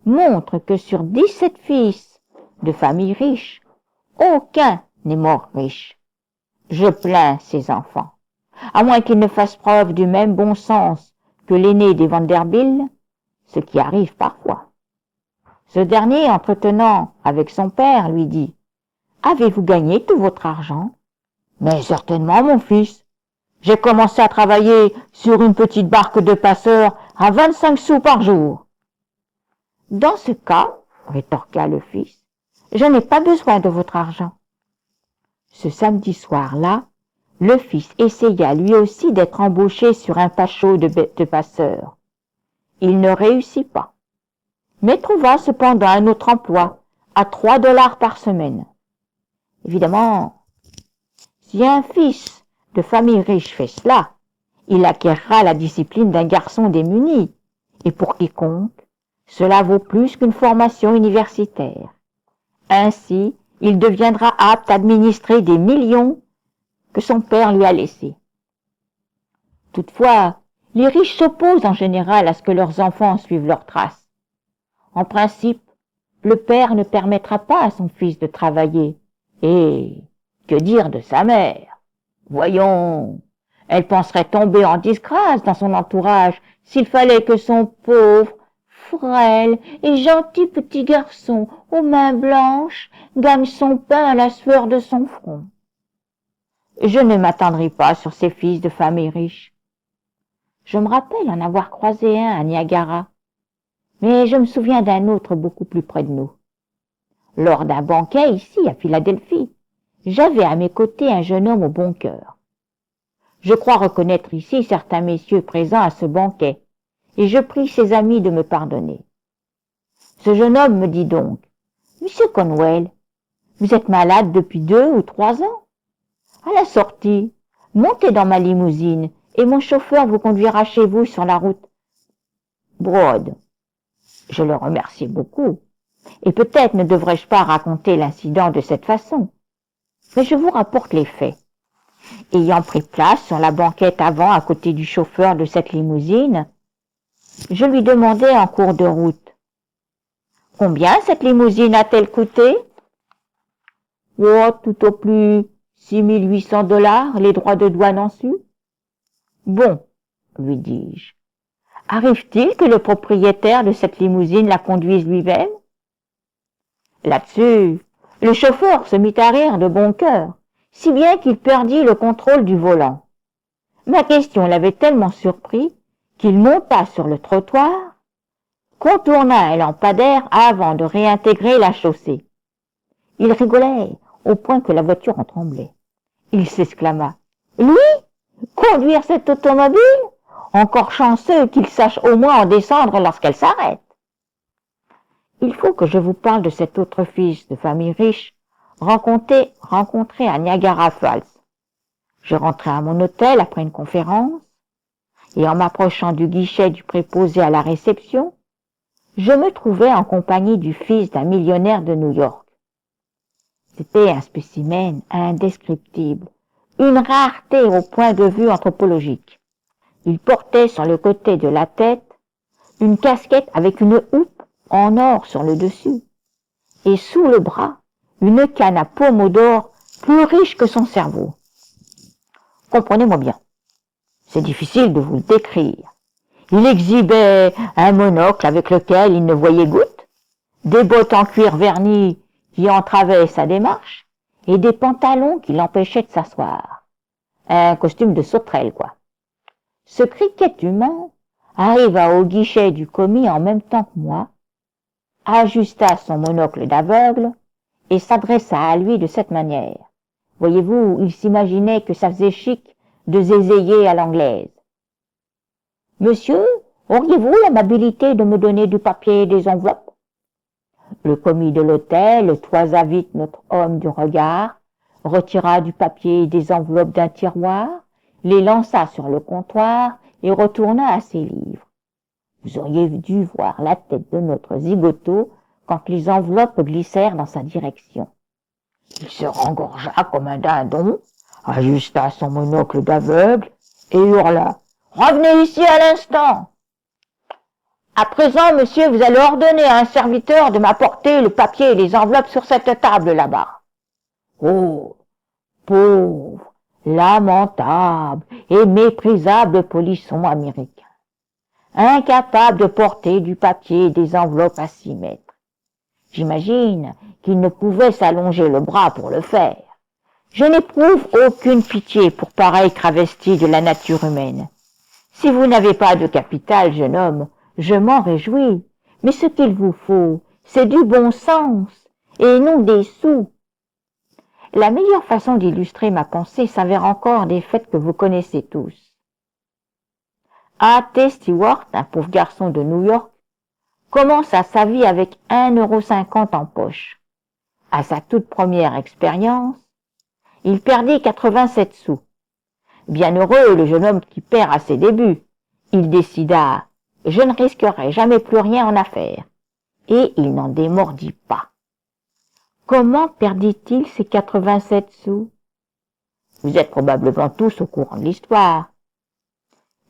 montrent que sur 17 fils de famille riche, aucun n'est mort riche. Je plains ces enfants, à moins qu'ils ne fassent preuve du même bon sens que l'aîné des Vanderbilt, ce qui arrive parfois. Ce dernier, entretenant avec son père, lui dit: « Avez-vous gagné tout votre argent? »« Mais certainement, mon fils. J'ai commencé à travailler sur une petite barque de passeurs à 25 sous par jour. »« Dans ce cas, rétorqua le fils, je n'ai pas besoin de votre argent. » Ce samedi soir-là, le fils essaya lui aussi d'être embauché sur un pachot de passeurs. Il ne réussit pas, mais trouva cependant un autre emploi à 3 $ par semaine. Évidemment, si un fils de famille riche fait cela, il acquérera la discipline d'un garçon démuni, et pour quiconque, cela vaut plus qu'une formation universitaire. Ainsi, il deviendra apte à administrer des millions que son père lui a laissés. Toutefois, les riches s'opposent en général à ce que leurs enfants suivent leurs traces. En principe, le père ne permettra pas à son fils de travailler. Et que dire de sa mère? Voyons, elle penserait tomber en disgrâce dans son entourage s'il fallait que son pauvre, frêle et gentil petit garçon aux mains blanches gagne son pain à la sueur de son front. Je ne m'attendrai pas sur ces fils de famille riche. Je me rappelle en avoir croisé un à Niagara, mais je me souviens d'un autre beaucoup plus près de nous. Lors d'un banquet ici, à Philadelphie, j'avais à mes côtés un jeune homme au bon cœur. Je crois reconnaître ici certains messieurs présents à ce banquet, et je prie ses amis de me pardonner. Ce jeune homme me dit donc: « Monsieur Conwell, vous êtes malade depuis 2 ou 3 ans. À la sortie, montez dans ma limousine et mon chauffeur vous conduira chez vous sur la route Broad. » Je le remercie beaucoup, et peut-être ne devrais-je pas raconter l'incident de cette façon, mais je vous rapporte les faits. Ayant pris place sur la banquette avant à côté du chauffeur de cette limousine, je lui demandai en cours de route: « Combien cette limousine a-t-elle coûté? »« Oh, tout au plus 6 800 $, les droits de douane en su. »« Bon, lui dis-je. Arrive-t-il que le propriétaire de cette limousine la conduise lui-même? Là-dessus, le chauffeur se mit à rire de bon cœur, si bien qu'il perdit le contrôle du volant. Ma question l'avait tellement surpris qu'il monta sur le trottoir, contourna un lampadaire avant de réintégrer la chaussée. Il rigolait au point que la voiture en tremblait. Il s'exclama. « Lui? Conduire cette automobile? Encore chanceux qu'il sache au moins en descendre lorsqu'elle s'arrête. » Il faut que je vous parle de cet autre fils de famille riche, rencontré à Niagara Falls. Je rentrai à mon hôtel après une conférence, et en m'approchant du guichet du préposé à la réception, je me trouvai en compagnie du fils d'un millionnaire de New York. C'était un spécimen indescriptible, une rareté au point de vue anthropologique. Il portait sur le côté de la tête une casquette avec une houppe en or sur le dessus, et sous le bras, une canne à pomme d'or plus riche que son cerveau. Comprenez-moi bien, c'est difficile de vous le décrire. Il exhibait un monocle avec lequel il ne voyait goutte, des bottes en cuir verni qui entravaient sa démarche, et des pantalons qui l'empêchaient de s'asseoir. Un costume de sauterelle, quoi. Ce criquet humain arriva au guichet du commis en même temps que moi, ajusta son monocle d'aveugle et s'adressa à lui de cette manière. Voyez-vous, il s'imaginait que ça faisait chic de zézayer à l'anglaise. « Monsieur, auriez-vous l'amabilité de me donner du papier et des enveloppes ?» Le commis de l'hôtel toisa vite notre homme du regard, retira du papier et des enveloppes d'un tiroir, les lança sur le comptoir et retourna à ses livres. Vous auriez dû voir la tête de notre zigoto quand les enveloppes glissèrent dans sa direction. Il se rengorgea comme un dindon, ajusta son monocle d'aveugle et hurla « Revenez ici à l'instant !» À présent, monsieur, vous allez ordonner à un serviteur de m'apporter le papier et les enveloppes sur cette table là-bas. Oh, pauvre, lamentable et méprisable polisson américain, incapable de porter du papier et des enveloppes à 6 mètres. J'imagine qu'il ne pouvait s'allonger le bras pour le faire. Je n'éprouve aucune pitié pour pareille travestie de la nature humaine. Si vous n'avez pas de capital, jeune homme, je m'en réjouis, mais ce qu'il vous faut, c'est du bon sens, et non des sous. La meilleure façon d'illustrer ma pensée s'avère encore des faits que vous connaissez tous. A.T. Stewart, un pauvre garçon de New York, commença sa vie avec 1,50 € en poche. À sa toute première expérience, il perdit 87 sous. Bien heureux le jeune homme qui perd à ses débuts. Il décida « Je ne risquerai jamais plus rien en affaires ». Et il n'en démordit pas. Comment perdit-il ces 87 sous? Vous êtes probablement tous au courant de l'histoire.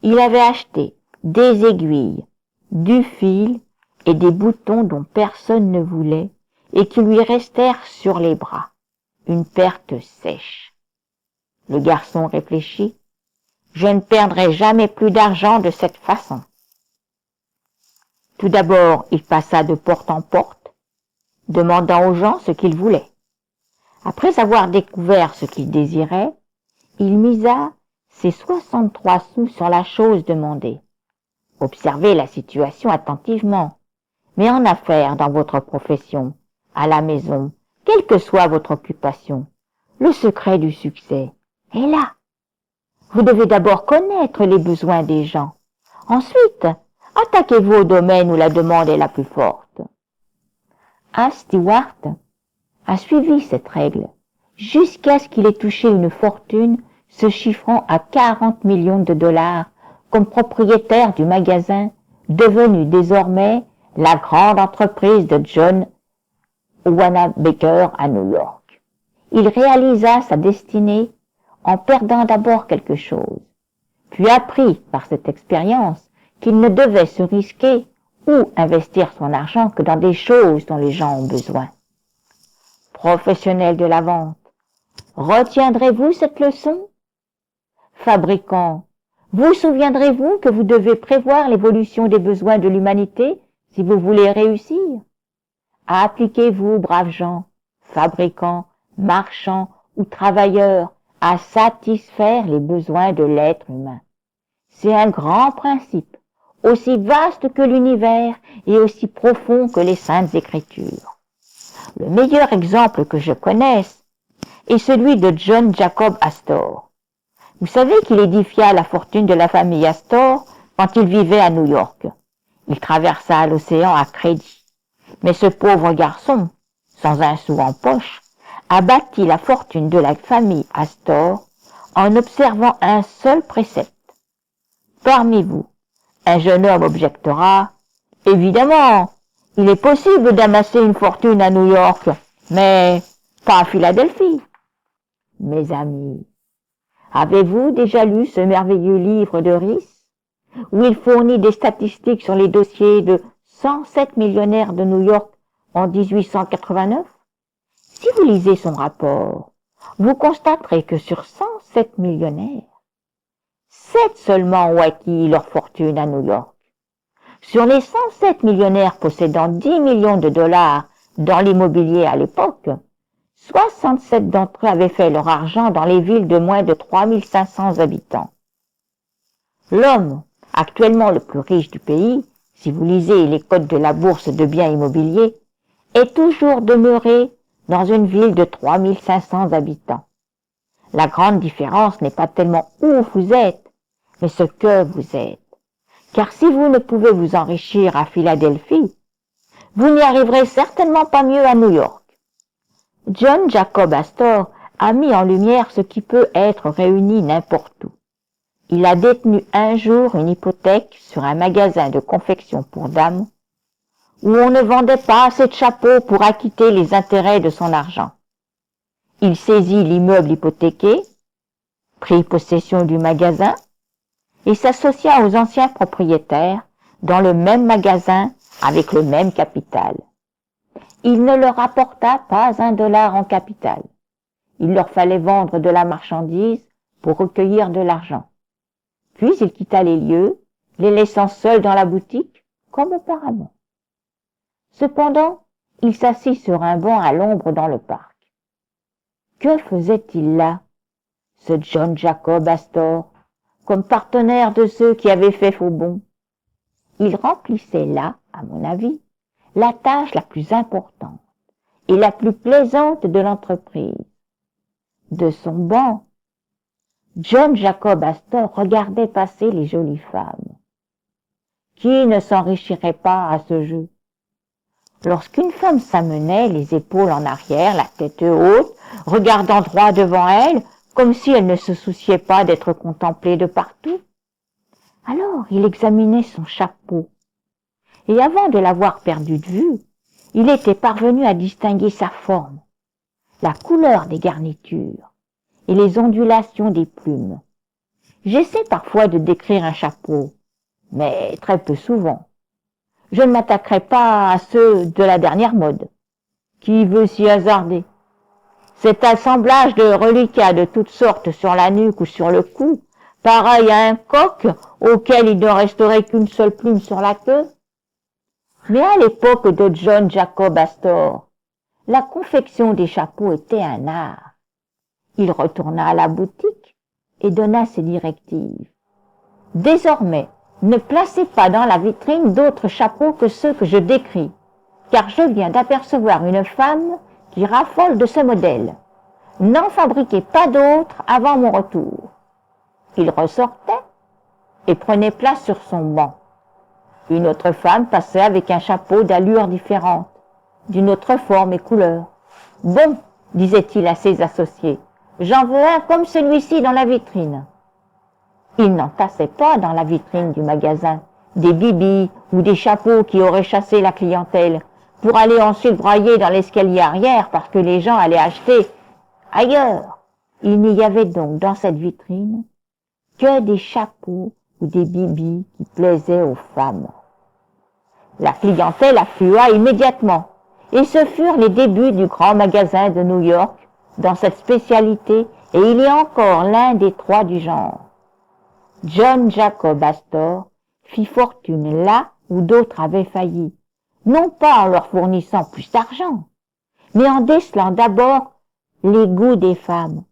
Il avait acheté des aiguilles, du fil et des boutons dont personne ne voulait et qui lui restèrent sur les bras. Une perte sèche. Le garçon réfléchit. Je ne perdrai jamais plus d'argent de cette façon. Tout d'abord, il passa de porte en porte, demandant aux gens ce qu'ils voulaient. Après avoir découvert ce qu'il désirait, il misa ses 63 sous sur la chose demandée. Observez la situation attentivement. Mais en affaires, dans votre profession, à la maison, quelle que soit votre occupation, le secret du succès est là. Vous devez d'abord connaître les besoins des gens. Ensuite, attaquez-vous au domaine où la demande est la plus forte. A. Stewart a suivi cette règle jusqu'à ce qu'il ait touché une fortune se chiffrant à 40 millions de dollars comme propriétaire du magasin devenu désormais la grande entreprise de John Wanamaker à New York. Il réalisa sa destinée en perdant d'abord quelque chose, puis apprit par cette expérience qu'il ne devait se risquer ou investir son argent que dans des choses dont les gens ont besoin. Professionnel de la vente, retiendrez-vous cette leçon? Fabricant, Vous souviendrez-vous que vous devez prévoir l'évolution des besoins de l'humanité si vous voulez réussir? Appliquez-vous, braves gens, fabricants, marchands ou travailleurs, à satisfaire les besoins de l'être humain. C'est un grand principe, aussi vaste que l'univers et aussi profond que les saintes écritures. Le meilleur exemple que je connaisse est celui de John Jacob Astor. Vous savez qu'il édifia la fortune de la famille Astor quand il vivait à New York. Il traversa l'océan à crédit. Mais ce pauvre garçon, sans un sou en poche, a bâti la fortune de la famille Astor en observant un seul précepte. Parmi vous, un jeune homme objectera, « Évidemment, il est possible d'amasser une fortune à New York, mais pas à Philadelphie. » Mes amis, avez-vous déjà lu ce merveilleux livre de Rhys, où il fournit des statistiques sur les dossiers de 107 millionnaires de New York en 1889? Si vous lisez son rapport, vous constaterez que sur 107 millionnaires, 7 seulement ont acquis leur fortune à New York. Sur les 107 millionnaires possédant 10 millions de dollars dans l'immobilier à l'époque, 67 d'entre eux avaient fait leur argent dans les villes de moins de 3500 habitants. L'homme, actuellement le plus riche du pays, si vous lisez les codes de la bourse de biens immobiliers, est toujours demeuré dans une ville de 3500 habitants. La grande différence n'est pas tellement où vous êtes, mais ce que vous êtes. Car si vous ne pouvez vous enrichir à Philadelphie, vous n'y arriverez certainement pas mieux à New York. John Jacob Astor a mis en lumière ce qui peut être réuni n'importe où. Il a détenu un jour une hypothèque sur un magasin de confection pour dames où on ne vendait pas assez de chapeaux pour acquitter les intérêts de son argent. Il saisit l'immeuble hypothéqué, prit possession du magasin et s'associa aux anciens propriétaires dans le même magasin avec le même capital. Il ne leur apporta pas $1 en capital. Il leur fallait vendre de la marchandise pour recueillir de l'argent. Puis il quitta les lieux, les laissant seuls dans la boutique, comme auparavant. Cependant, il s'assit sur un banc à l'ombre dans le parc. Que faisait-il là, ce John Jacob Astor, comme partenaire de ceux qui avaient fait faux bond? Il remplissait là, à mon avis, la tâche la plus importante et la plus plaisante de l'entreprise. De son banc, John Jacob Astor regardait passer les jolies femmes. Qui ne s'enrichirait pas à ce jeu? Lorsqu'une femme s'amenait, les épaules en arrière, la tête haute, regardant droit devant elle, comme si elle ne se souciait pas d'être contemplée de partout, alors il examinait son chapeau, et avant de l'avoir perdu de vue, il était parvenu à distinguer sa forme, la couleur des garnitures et les ondulations des plumes. J'essaie parfois de décrire un chapeau, mais très peu souvent. Je ne m'attaquerai pas à ceux de la dernière mode. Qui veut s'y hasarder? Cet assemblage de reliquats de toutes sortes sur la nuque ou sur le cou, pareil à un coq auquel il ne resterait qu'une seule plume sur la queue. Mais à l'époque de John Jacob Astor, la confection des chapeaux était un art. Il retourna à la boutique et donna ses directives. Désormais, ne placez pas dans la vitrine d'autres chapeaux que ceux que je décris, car je viens d'apercevoir une femme qui raffole de ce modèle. N'en fabriquez pas d'autres avant mon retour. Il ressortait et prenait place sur son banc. Une autre femme passait avec un chapeau d'allure différente, d'une autre forme et couleur. « Bon, disait-il à ses associés, j'en veux un comme celui-ci dans la vitrine. » Il n'entassait pas dans la vitrine du magasin des bibis ou des chapeaux qui auraient chassé la clientèle pour aller ensuite broyer dans l'escalier arrière parce que les gens allaient acheter ailleurs. Il n'y avait donc dans cette vitrine que des chapeaux ou des bibis qui plaisaient aux femmes. La clientèle afflua immédiatement et ce furent les débuts du grand magasin de New York dans cette spécialité et il est encore l'un des 3 du genre. John Jacob Astor fit fortune là où d'autres avaient failli, non pas en leur fournissant plus d'argent, mais en décelant d'abord les goûts des femmes,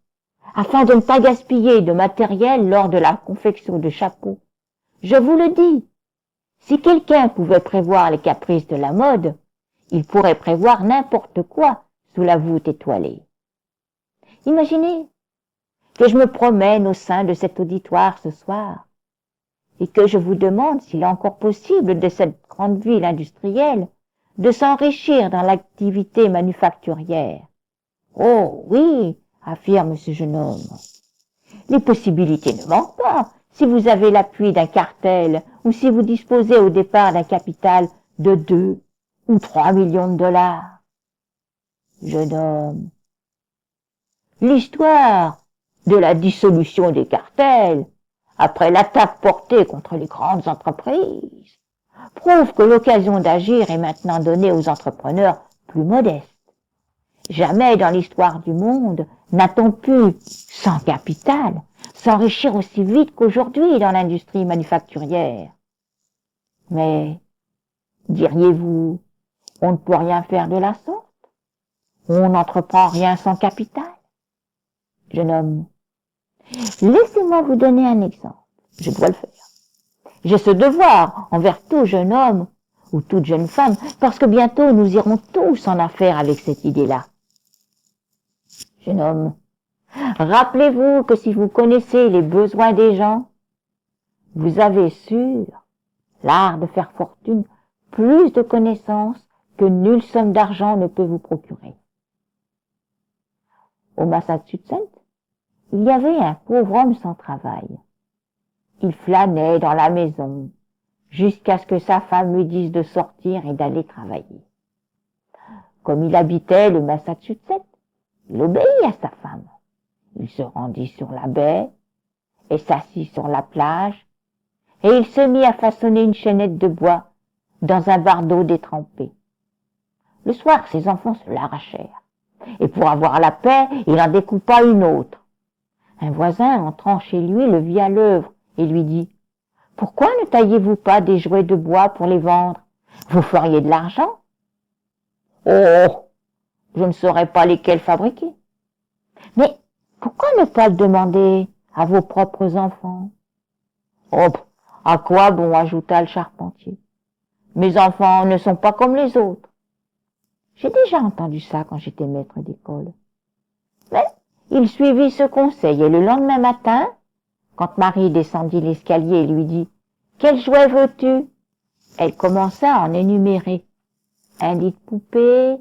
afin de ne pas gaspiller de matériel lors de la confection de chapeaux. Je vous le dis, si quelqu'un pouvait prévoir les caprices de la mode, il pourrait prévoir n'importe quoi sous la voûte étoilée. Imaginez que je me promène au sein de cet auditoire ce soir et que je vous demande s'il est encore possible de cette grande ville industrielle de s'enrichir dans l'activité manufacturière. Oh oui, affirme ce jeune homme. Les possibilités ne manquent pas si vous avez l'appui d'un cartel ou si vous disposez au départ d'un capital de 2 ou 3 millions de dollars. Jeune homme, l'histoire de la dissolution des cartels, après l'attaque portée contre les grandes entreprises, prouve que l'occasion d'agir est maintenant donnée aux entrepreneurs plus modestes. Jamais dans l'histoire du monde n'a-t-on pu, sans capital, s'enrichir aussi vite qu'aujourd'hui dans l'industrie manufacturière. Mais, diriez-vous, on ne peut rien faire de la sorte? On n'entreprend rien sans capital? Jeune homme, laissez-moi vous donner un exemple. Je dois le faire. J'ai ce devoir envers tout jeune homme ou toute jeune femme, parce que bientôt nous irons tous en affaire avec cette idée-là. Jeune homme, rappelez-vous que si vous connaissez les besoins des gens, vous avez sûr l'art de faire fortune, plus de connaissances que nulle somme d'argent ne peut vous procurer. Au Massachusetts, il y avait un pauvre homme sans travail. Il flânait dans la maison jusqu'à ce que sa femme lui dise de sortir et d'aller travailler. Comme il habitait le Massachusetts, il obéit à sa femme. Il se rendit sur la baie et s'assit sur la plage, et il se mit à façonner une chaînette de bois dans un bardeau détrempé. Le soir, ses enfants se l'arrachèrent, et pour avoir la paix, il en découpa une autre. Un voisin, entrant chez lui, le vit à l'œuvre et lui dit « Pourquoi ne taillez-vous pas des jouets de bois pour les vendre? Vous feriez de l'argent. »« Oh, je ne saurais pas lesquels fabriquer. »« Mais pourquoi ne pas le demander à vos propres enfants? »« Oh, à quoi bon, ajouta le charpentier. Mes enfants ne sont pas comme les autres. J'ai déjà entendu ça quand j'étais maître d'école. Mais il suivit ce conseil et le lendemain matin, quand Marie descendit l'escalier et lui dit « Quel jouet veux-tu » elle commença à en énumérer. Un lit de poupée,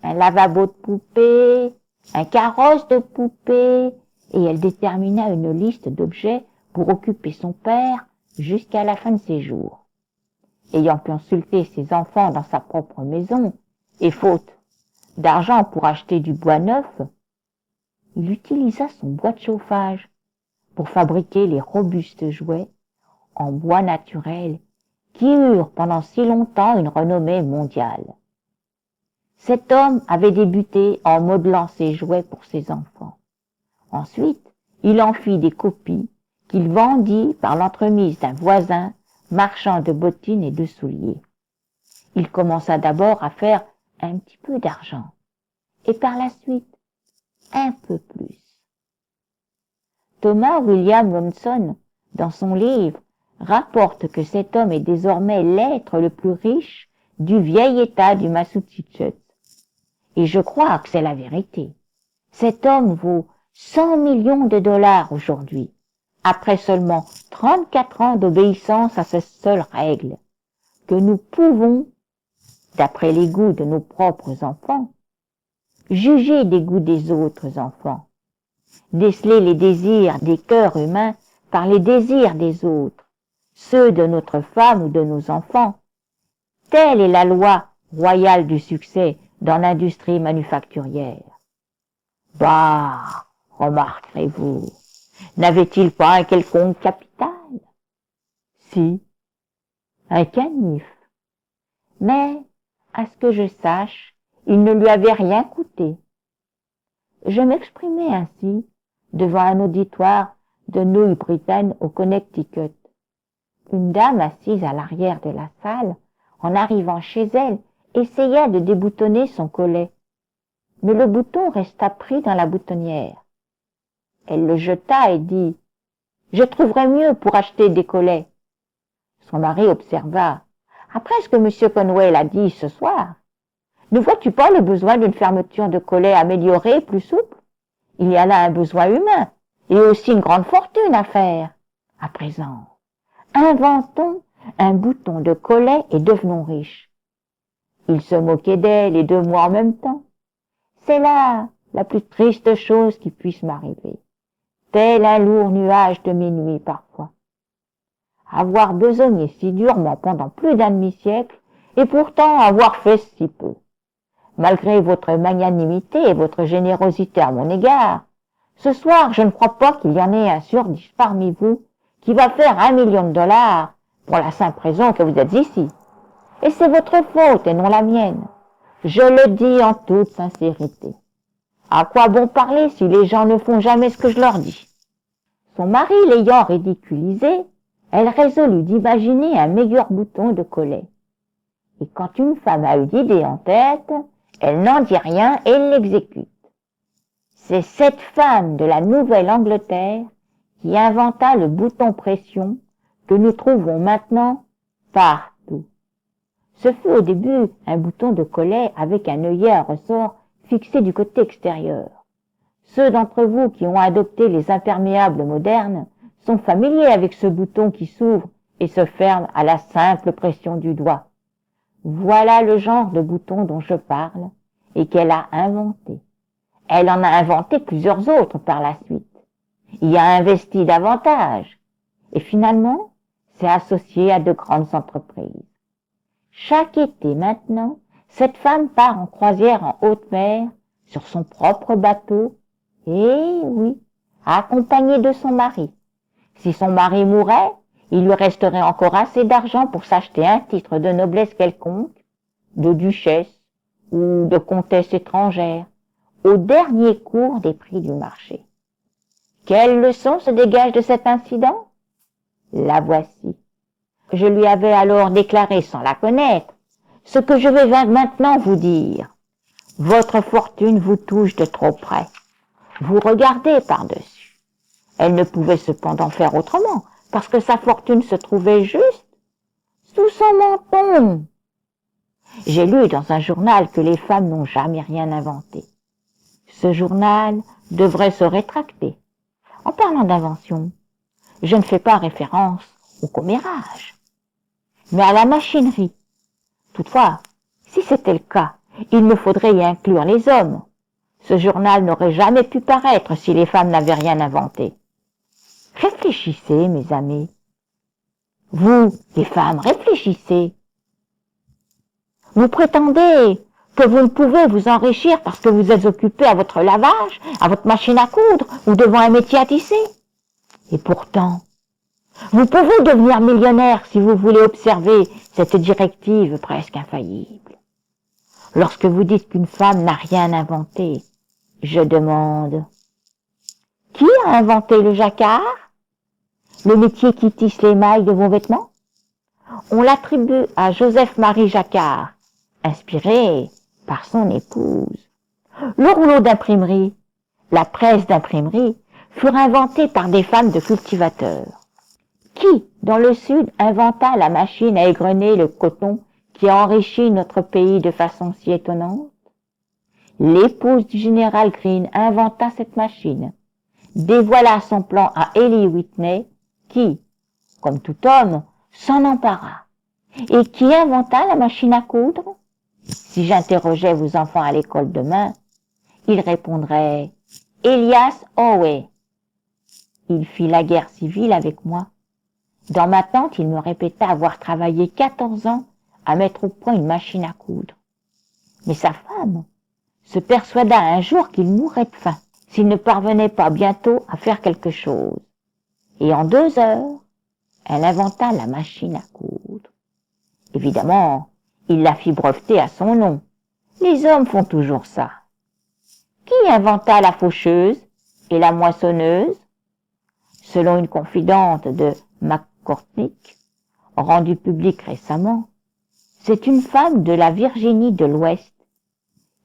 un lavabo de poupée, un carrosse de poupée, et elle détermina une liste d'objets pour occuper son père jusqu'à la fin de ses jours. Ayant consulté ses enfants dans sa propre maison, et faute d'argent pour acheter du bois neuf, il utilisa son bois de chauffage pour fabriquer les robustes jouets en bois naturel qui eurent pendant si longtemps une renommée mondiale. Cet homme avait débuté en modelant ses jouets pour ses enfants. Ensuite, il en fit des copies qu'il vendit par l'entremise d'un voisin marchand de bottines et de souliers. Il commença d'abord à faire un petit peu d'argent, et par la suite, un peu plus. Thomas William Robinson, dans son livre, rapporte que cet homme est désormais l'être le plus riche du vieil État du Massachusetts. Et je crois que c'est la vérité. Cet homme vaut 100 millions de dollars aujourd'hui, après seulement 34 ans d'obéissance à cette seule règle, que nous pouvons, d'après les goûts de nos propres enfants, juger des goûts des autres enfants, déceler les désirs des cœurs humains par les désirs des autres, ceux de notre femme ou de nos enfants. Telle est la loi royale du succès dans l'industrie manufacturière. Bah, remarquerez-vous, n'avait-il pas un quelconque capital? Si, un canif. Mais, à ce que je sache, il ne lui avait rien coûté. Je m'exprimais ainsi devant un auditoire de New Britain au Connecticut. Une dame assise à l'arrière de la salle, en arrivant chez elle, essaya de déboutonner son collet. Mais le bouton resta pris dans la boutonnière. Elle le jeta et dit « Je trouverai mieux pour acheter des collets. » Son mari observa « Après ce que M. Conwell a dit ce soir, ne vois-tu pas le besoin d'une fermeture de collet améliorée, plus souple? Il y a là un besoin humain et aussi une grande fortune à faire. À présent, inventons un bouton de collet et devenons riches. » Il se moquait d'elle et de moi en même temps. C'est là la plus triste chose qui puisse m'arriver, tel un lourd nuage de minuit parfois. Avoir besogné si durement pendant plus d'un demi-siècle et pourtant avoir fait si peu. Malgré votre magnanimité et votre générosité à mon égard, ce soir je ne crois pas qu'il y en ait un sur 10 parmi vous qui va faire $1 million pour la simple raison que vous êtes ici. Et c'est votre faute et non la mienne. Je le dis en toute sincérité. À quoi bon parler si les gens ne font jamais ce que je leur dis? Son mari l'ayant ridiculisée, elle résolut d'imaginer un meilleur bouton de collet. Et quand une femme a une idée en tête, elle n'en dit rien et l'exécute. C'est cette femme de la Nouvelle-Angleterre qui inventa le bouton pression que nous trouvons maintenant partout. Ce fut au début un bouton de collet avec un œillet à ressort fixé du côté extérieur. Ceux d'entre vous qui ont adopté les imperméables modernes sont familiers avec ce bouton qui s'ouvre et se ferme à la simple pression du doigt. Voilà le genre de bouton dont je parle et qu'elle a inventé. Elle en a inventé plusieurs autres par la suite. Il y a investi davantage et finalement s'est associé à de grandes entreprises. Chaque été maintenant, cette femme part en croisière en haute mer, sur son propre bateau, et oui, accompagnée de son mari. Si son mari mourait, il lui resterait encore assez d'argent pour s'acheter un titre de noblesse quelconque, de duchesse ou de comtesse étrangère, au dernier cours des prix du marché. Quelle leçon se dégage de cet incident? La voici. Je lui avais alors déclaré sans la connaître ce que je vais maintenant vous dire. Votre fortune vous touche de trop près. Vous regardez par-dessus. Elle ne pouvait cependant faire autrement, parce que sa fortune se trouvait juste sous son menton. J'ai lu dans un journal que les femmes n'ont jamais rien inventé. Ce journal devrait se rétracter. En parlant d'invention, je ne fais pas référence au commérage, mais à la machinerie. Toutefois, si c'était le cas, il me faudrait y inclure les hommes. Ce journal n'aurait jamais pu paraître si les femmes n'avaient rien inventé. Réfléchissez, mes amis. Vous, les femmes, réfléchissez. Vous prétendez que vous ne pouvez vous enrichir parce que vous êtes occupé à votre lavage, à votre machine à coudre ou devant un métier à tisser. Et pourtant, vous pouvez devenir millionnaire si vous voulez observer cette directive presque infaillible. Lorsque vous dites qu'une femme n'a rien inventé, je demande, qui a inventé le jacquard? Le métier qui tisse les mailles de vos vêtements? On l'attribue à Joseph-Marie Jacquard, inspiré par son épouse. Le rouleau d'imprimerie, la presse d'imprimerie, furent inventés par des femmes de cultivateurs. Qui, dans le Sud, inventa la machine à égrener le coton qui a enrichi notre pays de façon si étonnante? L'épouse du général Greene inventa cette machine, dévoila son plan à Ellie Whitney, qui, comme tout homme, s'en empara, et qui inventa la machine à coudre. Si j'interrogeais vos enfants à l'école demain, ils répondraient « Elias Howe ». Il fit la guerre civile avec moi. Dans ma tente, il me répéta avoir travaillé 14 ans à mettre au point une machine à coudre. Mais sa femme se persuada un jour qu'il mourrait de faim s'il ne parvenait pas bientôt à faire quelque chose. Et en 2 heures, elle inventa la machine à coudre. Évidemment, il la fit breveter à son nom. Les hommes font toujours ça. Qui inventa la faucheuse et la moissonneuse? Selon une confidente de McCormick, rendue publique récemment, c'est une femme de la Virginie de l'Ouest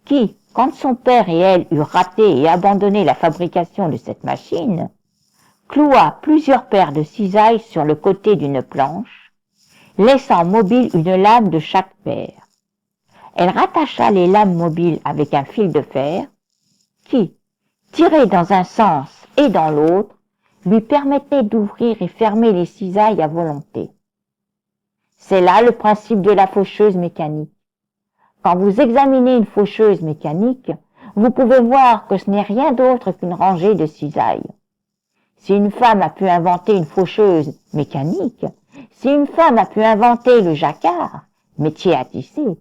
qui, quand son père et elle eurent raté et abandonné la fabrication de cette machine, cloua plusieurs paires de cisailles sur le côté d'une planche, laissant mobile une lame de chaque paire. Elle rattacha les lames mobiles avec un fil de fer qui, tiré dans un sens et dans l'autre, lui permettait d'ouvrir et fermer les cisailles à volonté. C'est là le principe de la faucheuse mécanique. Quand vous examinez une faucheuse mécanique, vous pouvez voir que ce n'est rien d'autre qu'une rangée de cisailles. Si une femme a pu inventer une faucheuse mécanique, si une femme a pu inventer le jacquard, métier à tisser,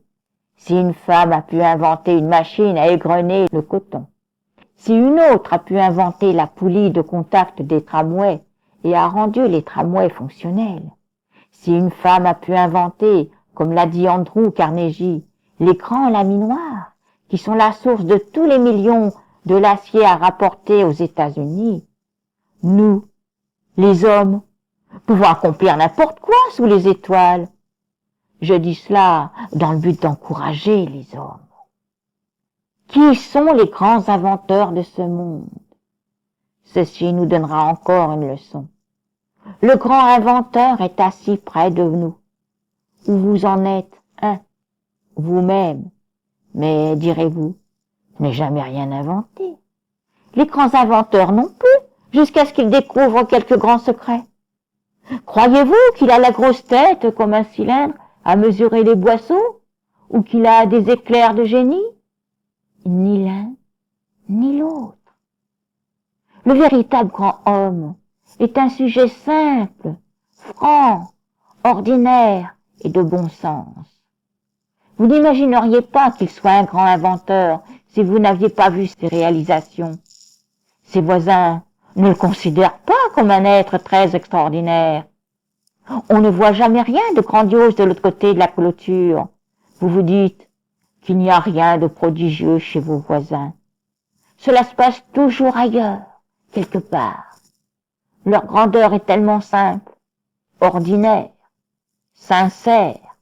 si une femme a pu inventer une machine à égrener le coton, si une autre a pu inventer la poulie de contact des tramways et a rendu les tramways fonctionnels, si une femme a pu inventer, comme l'a dit Andrew Carnegie, l'écran laminoir, qui sont la source de tous les millions de l'acier à rapporter aux États-Unis, nous, les hommes, pouvons accomplir n'importe quoi sous les étoiles. Je dis cela dans le but d'encourager les hommes. Qui sont les grands inventeurs de ce monde? Ceci nous donnera encore une leçon. Le grand inventeur est assis près de nous. Où vous en êtes un, vous-même. Mais, direz-vous, je n'ai jamais rien inventé. Les grands inventeurs non plus, jusqu'à ce qu'ils découvrent quelques grands secrets. Croyez-vous qu'il a la grosse tête comme un cylindre à mesurer les boisseaux, ou qu'il a des éclairs de génie? Ni l'un, ni l'autre. Le véritable grand homme est un sujet simple, franc, ordinaire et de bon sens. Vous n'imagineriez pas qu'il soit un grand inventeur si vous n'aviez pas vu ses réalisations. Ses voisins ne le considèrent pas comme un être très extraordinaire. On ne voit jamais rien de grandiose de l'autre côté de la clôture. Vous vous dites qu'il n'y a rien de prodigieux chez vos voisins. Cela se passe toujours ailleurs, quelque part. Leur grandeur est tellement simple, ordinaire, sincère,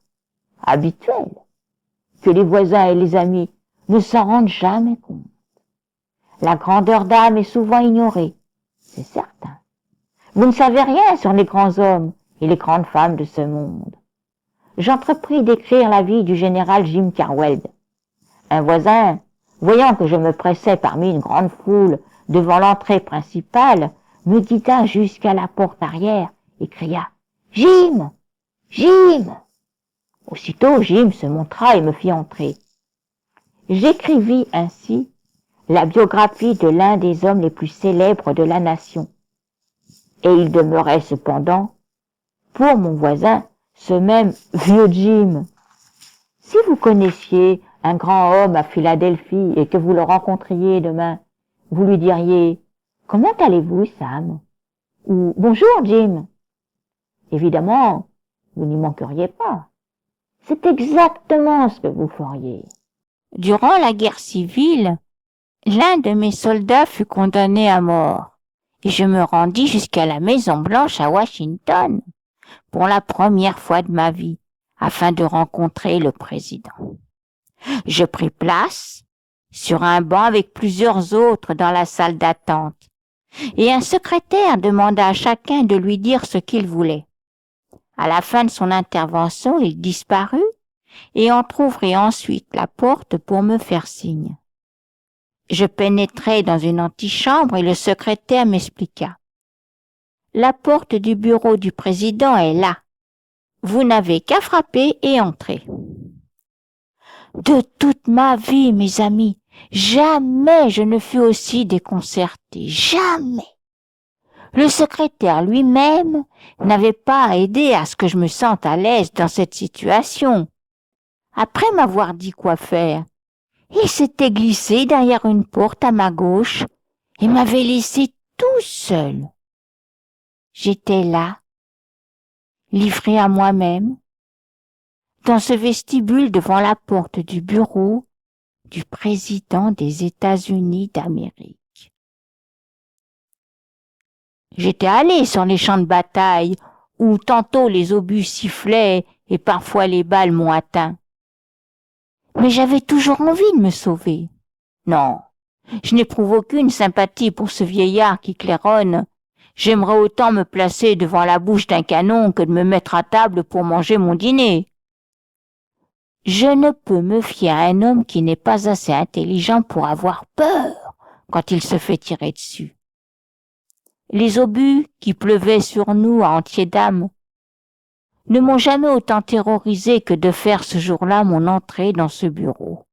habituelle, que les voisins et les amis ne s'en rendent jamais compte. La grandeur d'âme est souvent ignorée, c'est certain. Vous ne savez rien sur les grands hommes et les grandes femmes de ce monde. J'entrepris d'écrire la vie du général Jim Carweld. Un voisin, voyant que je me pressais parmi une grande foule devant l'entrée principale, me guida jusqu'à la porte arrière et cria « Jim! Jim !» Aussitôt, Jim se montra et me fit entrer. J'écrivis ainsi la biographie de l'un des hommes les plus célèbres de la nation. Et il demeurait cependant, pour mon voisin, ce même vieux Jim. Si vous connaissiez un grand homme à Philadelphie et que vous le rencontriez demain, vous lui diriez « Comment allez-vous, Sam ?» ou « Bonjour, Jim ». Évidemment, vous n'y manqueriez pas. C'est exactement ce que vous feriez. Durant la guerre civile, l'un de mes soldats fut condamné à mort et je me rendis jusqu'à la Maison-Blanche à Washington pour la première fois de ma vie afin de rencontrer le président. Je pris place sur un banc avec plusieurs autres dans la salle d'attente et un secrétaire demanda à chacun de lui dire ce qu'il voulait. À la fin de son intervention, il disparut et entr'ouvrit ensuite la porte pour me faire signe. Je pénétrai dans une antichambre et le secrétaire m'expliqua. La porte du bureau du président est là. Vous n'avez qu'à frapper et entrer. De toute ma vie, mes amis, jamais je ne fus aussi déconcerté. Jamais. Le secrétaire lui-même n'avait pas aidé à ce que je me sente à l'aise dans cette situation. Après m'avoir dit quoi faire, il s'était glissé derrière une porte à ma gauche et m'avait laissé tout seul. J'étais là, livré à moi-même, dans ce vestibule devant la porte du bureau du président des États-Unis d'Amérique. J'étais allé sur les champs de bataille, où tantôt les obus sifflaient et parfois les balles m'ont atteint. Mais j'avais toujours envie de me sauver. Non, je n'éprouve aucune sympathie pour ce vieillard qui claironne. J'aimerais autant me placer devant la bouche d'un canon que de me mettre à table pour manger mon dîner. Je ne peux me fier à un homme qui n'est pas assez intelligent pour avoir peur quand il se fait tirer dessus. Les obus qui pleuvaient sur nous à entier d'âme ne m'ont jamais autant terrorisé que de faire ce jour-là mon entrée dans ce bureau.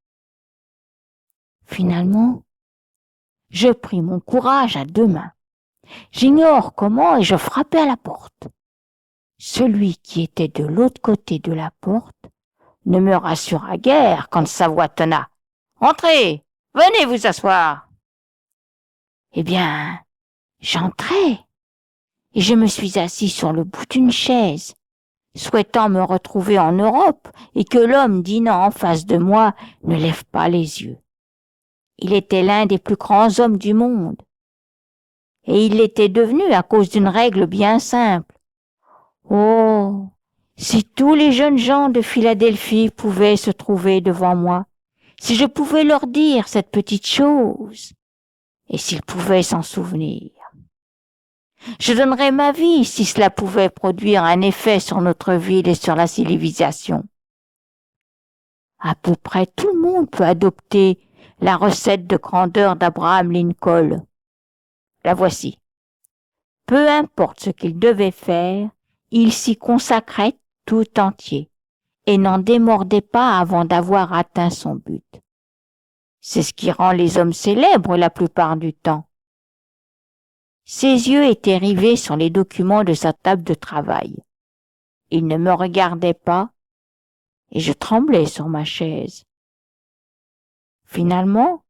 Finalement, je pris mon courage à deux mains. J'ignore comment et je frappai à la porte. Celui qui était de l'autre côté de la porte ne me rassura guère quand sa voix tonna. « Entrez, venez vous asseoir !» Eh bien, j'entrai et je me suis assis sur le bout d'une chaise, souhaitant me retrouver en Europe et que l'homme dînant en face de moi ne lève pas les yeux. Il était l'un des plus grands hommes du monde. Et il l'était devenu à cause d'une règle bien simple. Oh, si tous les jeunes gens de Philadelphie pouvaient se trouver devant moi, si je pouvais leur dire cette petite chose, et s'ils pouvaient s'en souvenir. Je donnerais ma vie si cela pouvait produire un effet sur notre ville et sur la civilisation. À peu près tout le monde peut adopter la recette de grandeur d'Abraham Lincoln. La voici. Peu importe ce qu'il devait faire, il s'y consacrait tout entier et n'en démordait pas avant d'avoir atteint son but. C'est ce qui rend les hommes célèbres la plupart du temps. Ses yeux étaient rivés sur les documents de sa table de travail. Il ne me regardait pas et je tremblais sur ma chaise. Finalement,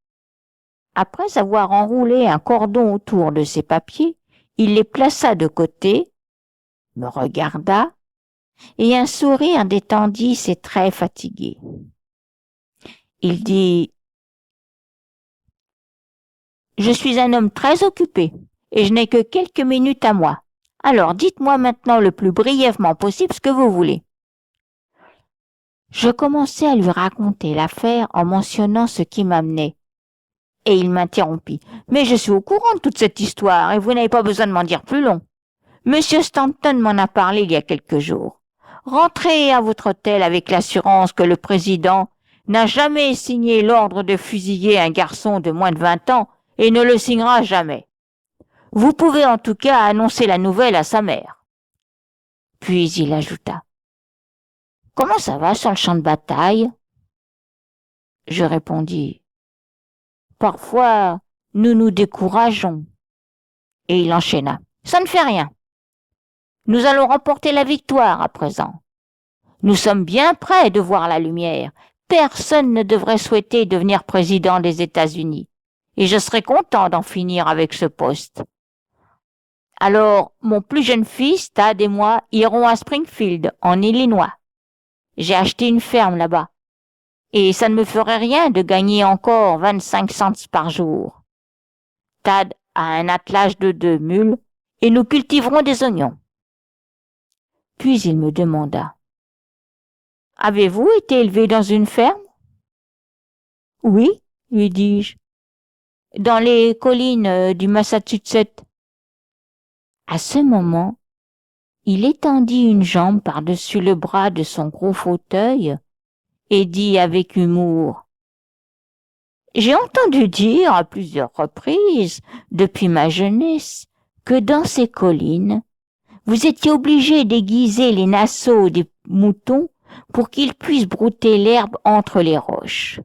après avoir enroulé un cordon autour de ses papiers, il les plaça de côté, me regarda, et un sourire détendit ses traits fatigués. Il dit « Je suis un homme très occupé, et je n'ai que quelques minutes à moi. Alors dites-moi maintenant le plus brièvement possible ce que vous voulez. » Je commençai à lui raconter l'affaire en mentionnant ce qui m'amenait. Et il m'interrompit. « Mais je suis au courant de toute cette histoire, et vous n'avez pas besoin de m'en dire plus long. Monsieur Stanton m'en a parlé il y a quelques jours. Rentrez à votre hôtel avec l'assurance que le président n'a jamais signé l'ordre de fusiller un garçon de moins de 20 ans et ne le signera jamais. Vous pouvez en tout cas annoncer la nouvelle à sa mère. » Puis il ajouta. « Comment ça va sur le champ de bataille ?» Je répondis. « Parfois, nous nous décourageons. » Et il enchaîna. « Ça ne fait rien. Nous allons remporter la victoire à présent. Nous sommes bien près de voir la lumière. Personne ne devrait souhaiter devenir président des États-Unis. Et je serais content d'en finir avec ce poste. Alors, mon plus jeune fils, Tad et moi, irons à Springfield, en Illinois. J'ai acheté une ferme là-bas. Et ça ne me ferait rien de gagner encore 25 cents par jour. Tad a un attelage de 2 mules et nous cultiverons des oignons. » Puis il me demanda. « Avez-vous été élevé dans une ferme ?»« Oui, » lui dis-je. « Dans les collines du Massachusetts. » À ce moment, il étendit une jambe par-dessus le bras de son gros fauteuil et dit avec humour. « J'ai entendu dire à plusieurs reprises, depuis ma jeunesse, que dans ces collines, vous étiez obligé d'aiguiser les naseaux des moutons pour qu'ils puissent brouter l'herbe entre les roches.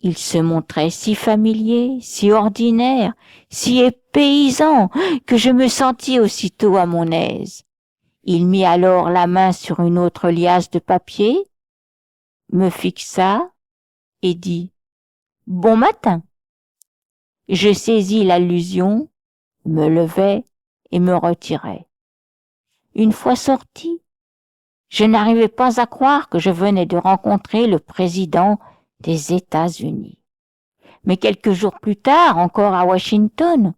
Il se montrait si familier, si ordinaire, si paysan, que je me sentis aussitôt à mon aise. Il mit alors la main sur une autre liasse de papier, me fixa et dit « Bon matin ». Je saisis l'allusion, me levai et me retirai. Une fois sorti, je n'arrivais pas à croire que je venais de rencontrer le président des États-Unis. Mais quelques jours plus tard, encore à Washington,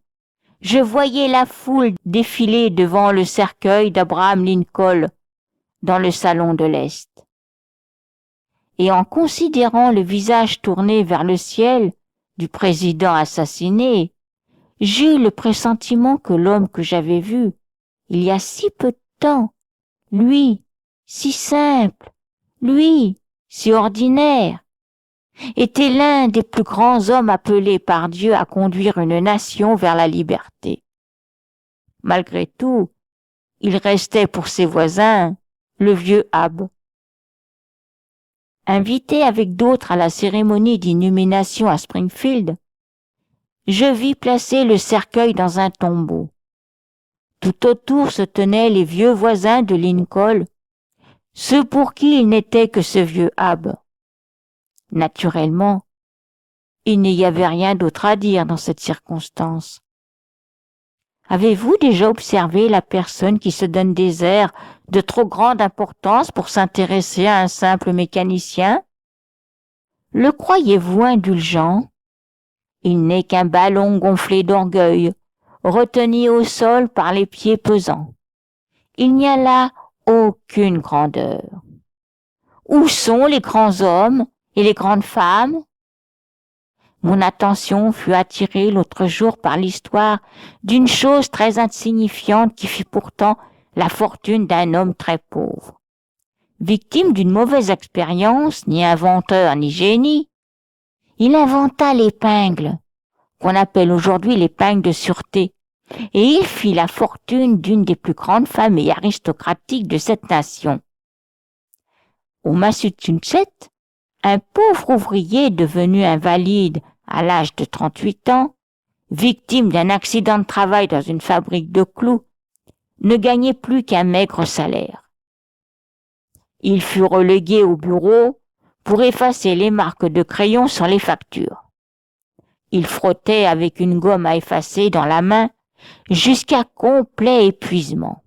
Je voyais la foule défiler devant le cercueil d'Abraham Lincoln dans le salon de l'Est. Et en considérant le visage tourné vers le ciel du président assassiné, j'eus le pressentiment que l'homme que j'avais vu, il y a si peu de temps, lui, si simple, lui, si ordinaire, était l'un des plus grands hommes appelés par Dieu à conduire une nation vers la liberté. Malgré tout, il restait pour ses voisins le vieux Abe. Invité avec d'autres à la cérémonie d'inhumation à Springfield, je vis placer le cercueil dans un tombeau. Tout autour se tenaient les vieux voisins de Lincoln, ceux pour qui il n'était que ce vieux Abe. Naturellement, il n'y avait rien d'autre à dire dans cette circonstance. Avez-vous déjà observé la personne qui se donne des airs de trop grande importance pour s'intéresser à un simple mécanicien? Le croyez-vous indulgent? Il n'est qu'un ballon gonflé d'orgueil, retenu au sol par les pieds pesants. Il n'y a là aucune grandeur. Où sont les grands hommes et les grandes femmes? Mon attention fut attirée l'autre jour par l'histoire d'une chose très insignifiante qui fit pourtant la fortune d'un homme très pauvre. Victime d'une mauvaise expérience, ni inventeur ni génie, il inventa l'épingle, qu'on appelle aujourd'hui l'épingle de sûreté, et il fit la fortune d'une des plus grandes familles aristocratiques de cette nation. Au Massachusetts, un pauvre ouvrier devenu invalide à l'âge de 38 ans, victime d'un accident de travail dans une fabrique de clous, ne gagnait plus qu'un maigre salaire. Il fut relégué au bureau pour effacer les marques de crayon sur les factures. Il frottait avec une gomme à effacer dans la main jusqu'à complet épuisement.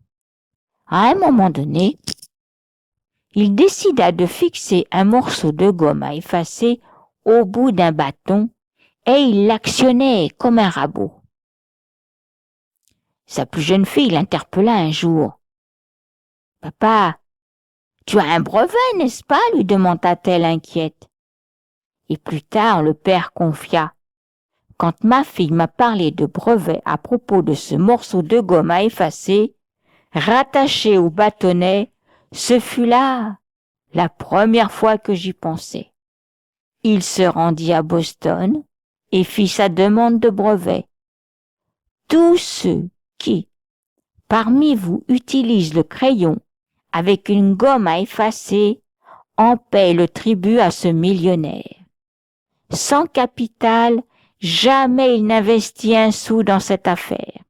À un moment donné, il décida de fixer un morceau de gomme à effacer au bout d'un bâton et il l'actionnait comme un rabot. Sa plus jeune fille l'interpella un jour. « Papa, tu as un brevet, n'est-ce pas ?» lui demanda-t-elle inquiète. Et plus tard, le père confia. « Quand ma fille m'a parlé de brevet à propos de ce morceau de gomme à effacer, rattaché au bâtonnet, ce fut là la première fois que j'y pensais. » Il se rendit à Boston et fit sa demande de brevet. Tous ceux qui, parmi vous, utilisent le crayon avec une gomme à effacer en paient le tribut à ce millionnaire. Sans capital, jamais il n'investit un sou dans cette affaire.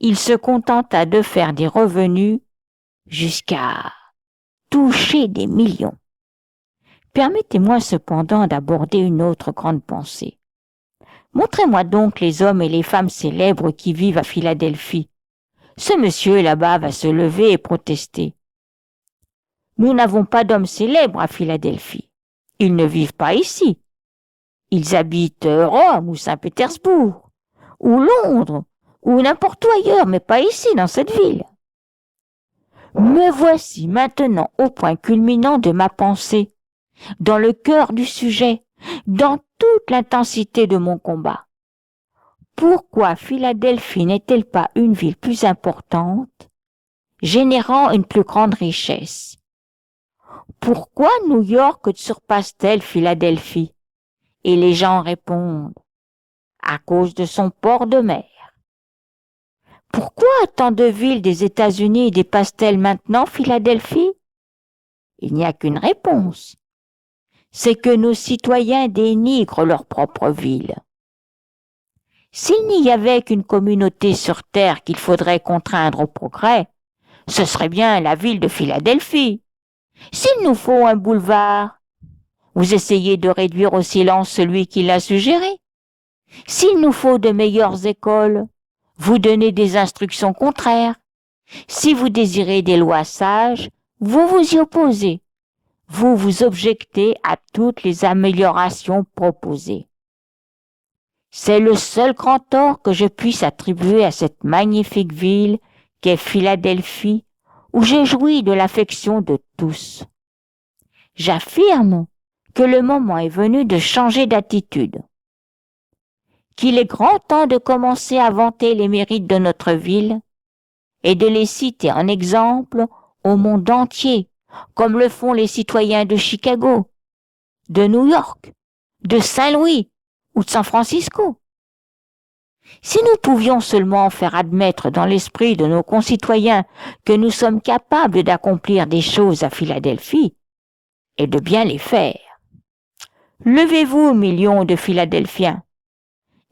Il se contenta de faire des revenus jusqu'à toucher des millions. Permettez-moi cependant d'aborder une autre grande pensée. Montrez-moi donc les hommes et les femmes célèbres qui vivent à Philadelphie. Ce monsieur là-bas va se lever et protester. Nous n'avons pas d'hommes célèbres à Philadelphie. Ils ne vivent pas ici. Ils habitent Rome ou Saint-Pétersbourg, ou Londres, ou n'importe où ailleurs, mais pas ici, dans cette ville. Me voici maintenant au point culminant de ma pensée, dans le cœur du sujet, dans toute l'intensité de mon combat. Pourquoi Philadelphie n'est-elle pas une ville plus importante, générant une plus grande richesse? Pourquoi New York surpasse-t-elle Philadelphie? Et les gens répondent, à cause de son port de mer. Pourquoi tant de villes des États-Unis dépassent-elles maintenant Philadelphie? Il n'y a qu'une réponse. C'est que nos citoyens dénigrent leur propre ville. S'il n'y avait qu'une communauté sur terre qu'il faudrait contraindre au progrès, ce serait bien la ville de Philadelphie. S'il nous faut un boulevard, vous essayez de réduire au silence celui qui l'a suggéré. S'il nous faut de meilleures écoles, vous donnez des instructions contraires. Si vous désirez des lois sages, vous vous y opposez. Vous vous objectez à toutes les améliorations proposées. C'est le seul grand tort que je puisse attribuer à cette magnifique ville qu'est Philadelphie, où j'ai joui de l'affection de tous. J'affirme que le moment est venu de changer d'attitude, qu'il est grand temps de commencer à vanter les mérites de notre ville et de les citer en exemple au monde entier, comme le font les citoyens de Chicago, de New York, de Saint-Louis ou de San Francisco. Si nous pouvions seulement faire admettre dans l'esprit de nos concitoyens que nous sommes capables d'accomplir des choses à Philadelphie, et de bien les faire. Levez-vous, millions de Philadelphiens.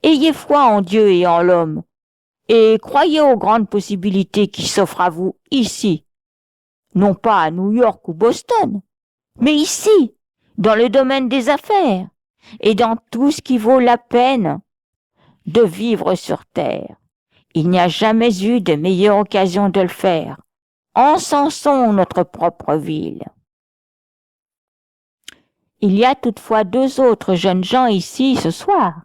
Ayez foi en Dieu et en l'homme, et croyez aux grandes possibilités qui s'offrent à vous ici, non pas à New York ou Boston, mais ici, dans le domaine des affaires, et dans tout ce qui vaut la peine de vivre sur terre. Il n'y a jamais eu de meilleure occasion de le faire. Encensons notre propre ville. Il y a toutefois 2 autres jeunes gens ici ce soir,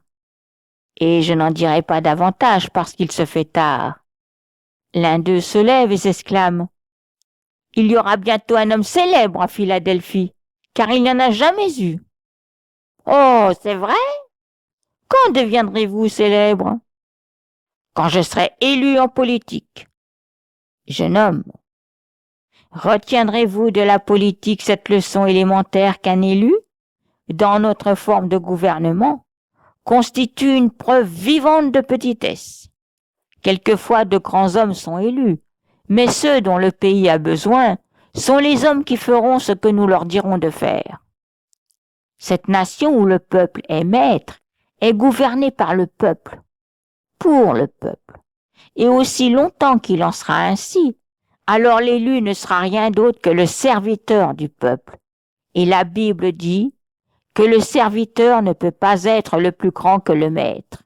et je n'en dirai pas davantage parce qu'il se fait tard. L'un d'eux se lève et s'exclame « Il y aura bientôt un homme célèbre à Philadelphie, car il n'y en a jamais eu. »« Oh, c'est vrai? Quand deviendrez-vous célèbre? »« Quand je serai élu en politique. » »« Jeune homme, retiendrez-vous de la politique cette leçon élémentaire qu'un élu, dans notre forme de gouvernement, constitue une preuve vivante de petitesse. Quelquefois de grands hommes sont élus, mais ceux dont le pays a besoin sont les hommes qui feront ce que nous leur dirons de faire. Cette nation où le peuple est maître est gouvernée par le peuple, pour le peuple, et aussi longtemps qu'il en sera ainsi, alors l'élu ne sera rien d'autre que le serviteur du peuple. Et la Bible dit que le serviteur ne peut pas être le plus grand que le maître.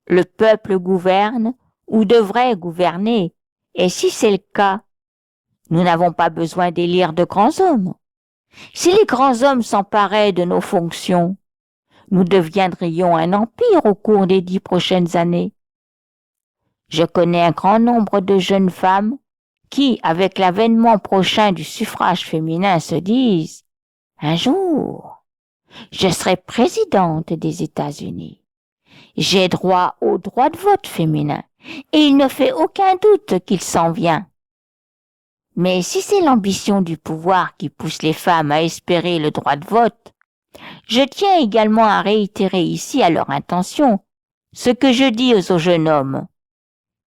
Le peuple gouverne ou devrait gouverner, et si c'est le cas, nous n'avons pas besoin d'élire de grands hommes. Si les grands hommes s'emparaient de nos fonctions, nous deviendrions un empire au cours des 10 prochaines années. Je connais un grand nombre de jeunes femmes qui, avec l'avènement prochain du suffrage féminin, se disent « Un jour, je serai présidente des États-Unis. J'ai droit au droit de vote féminin et il ne fait aucun doute qu'il s'en vient. » Mais si c'est l'ambition du pouvoir qui pousse les femmes à espérer le droit de vote, je tiens également à réitérer ici à leur intention ce que je dis aux jeunes hommes.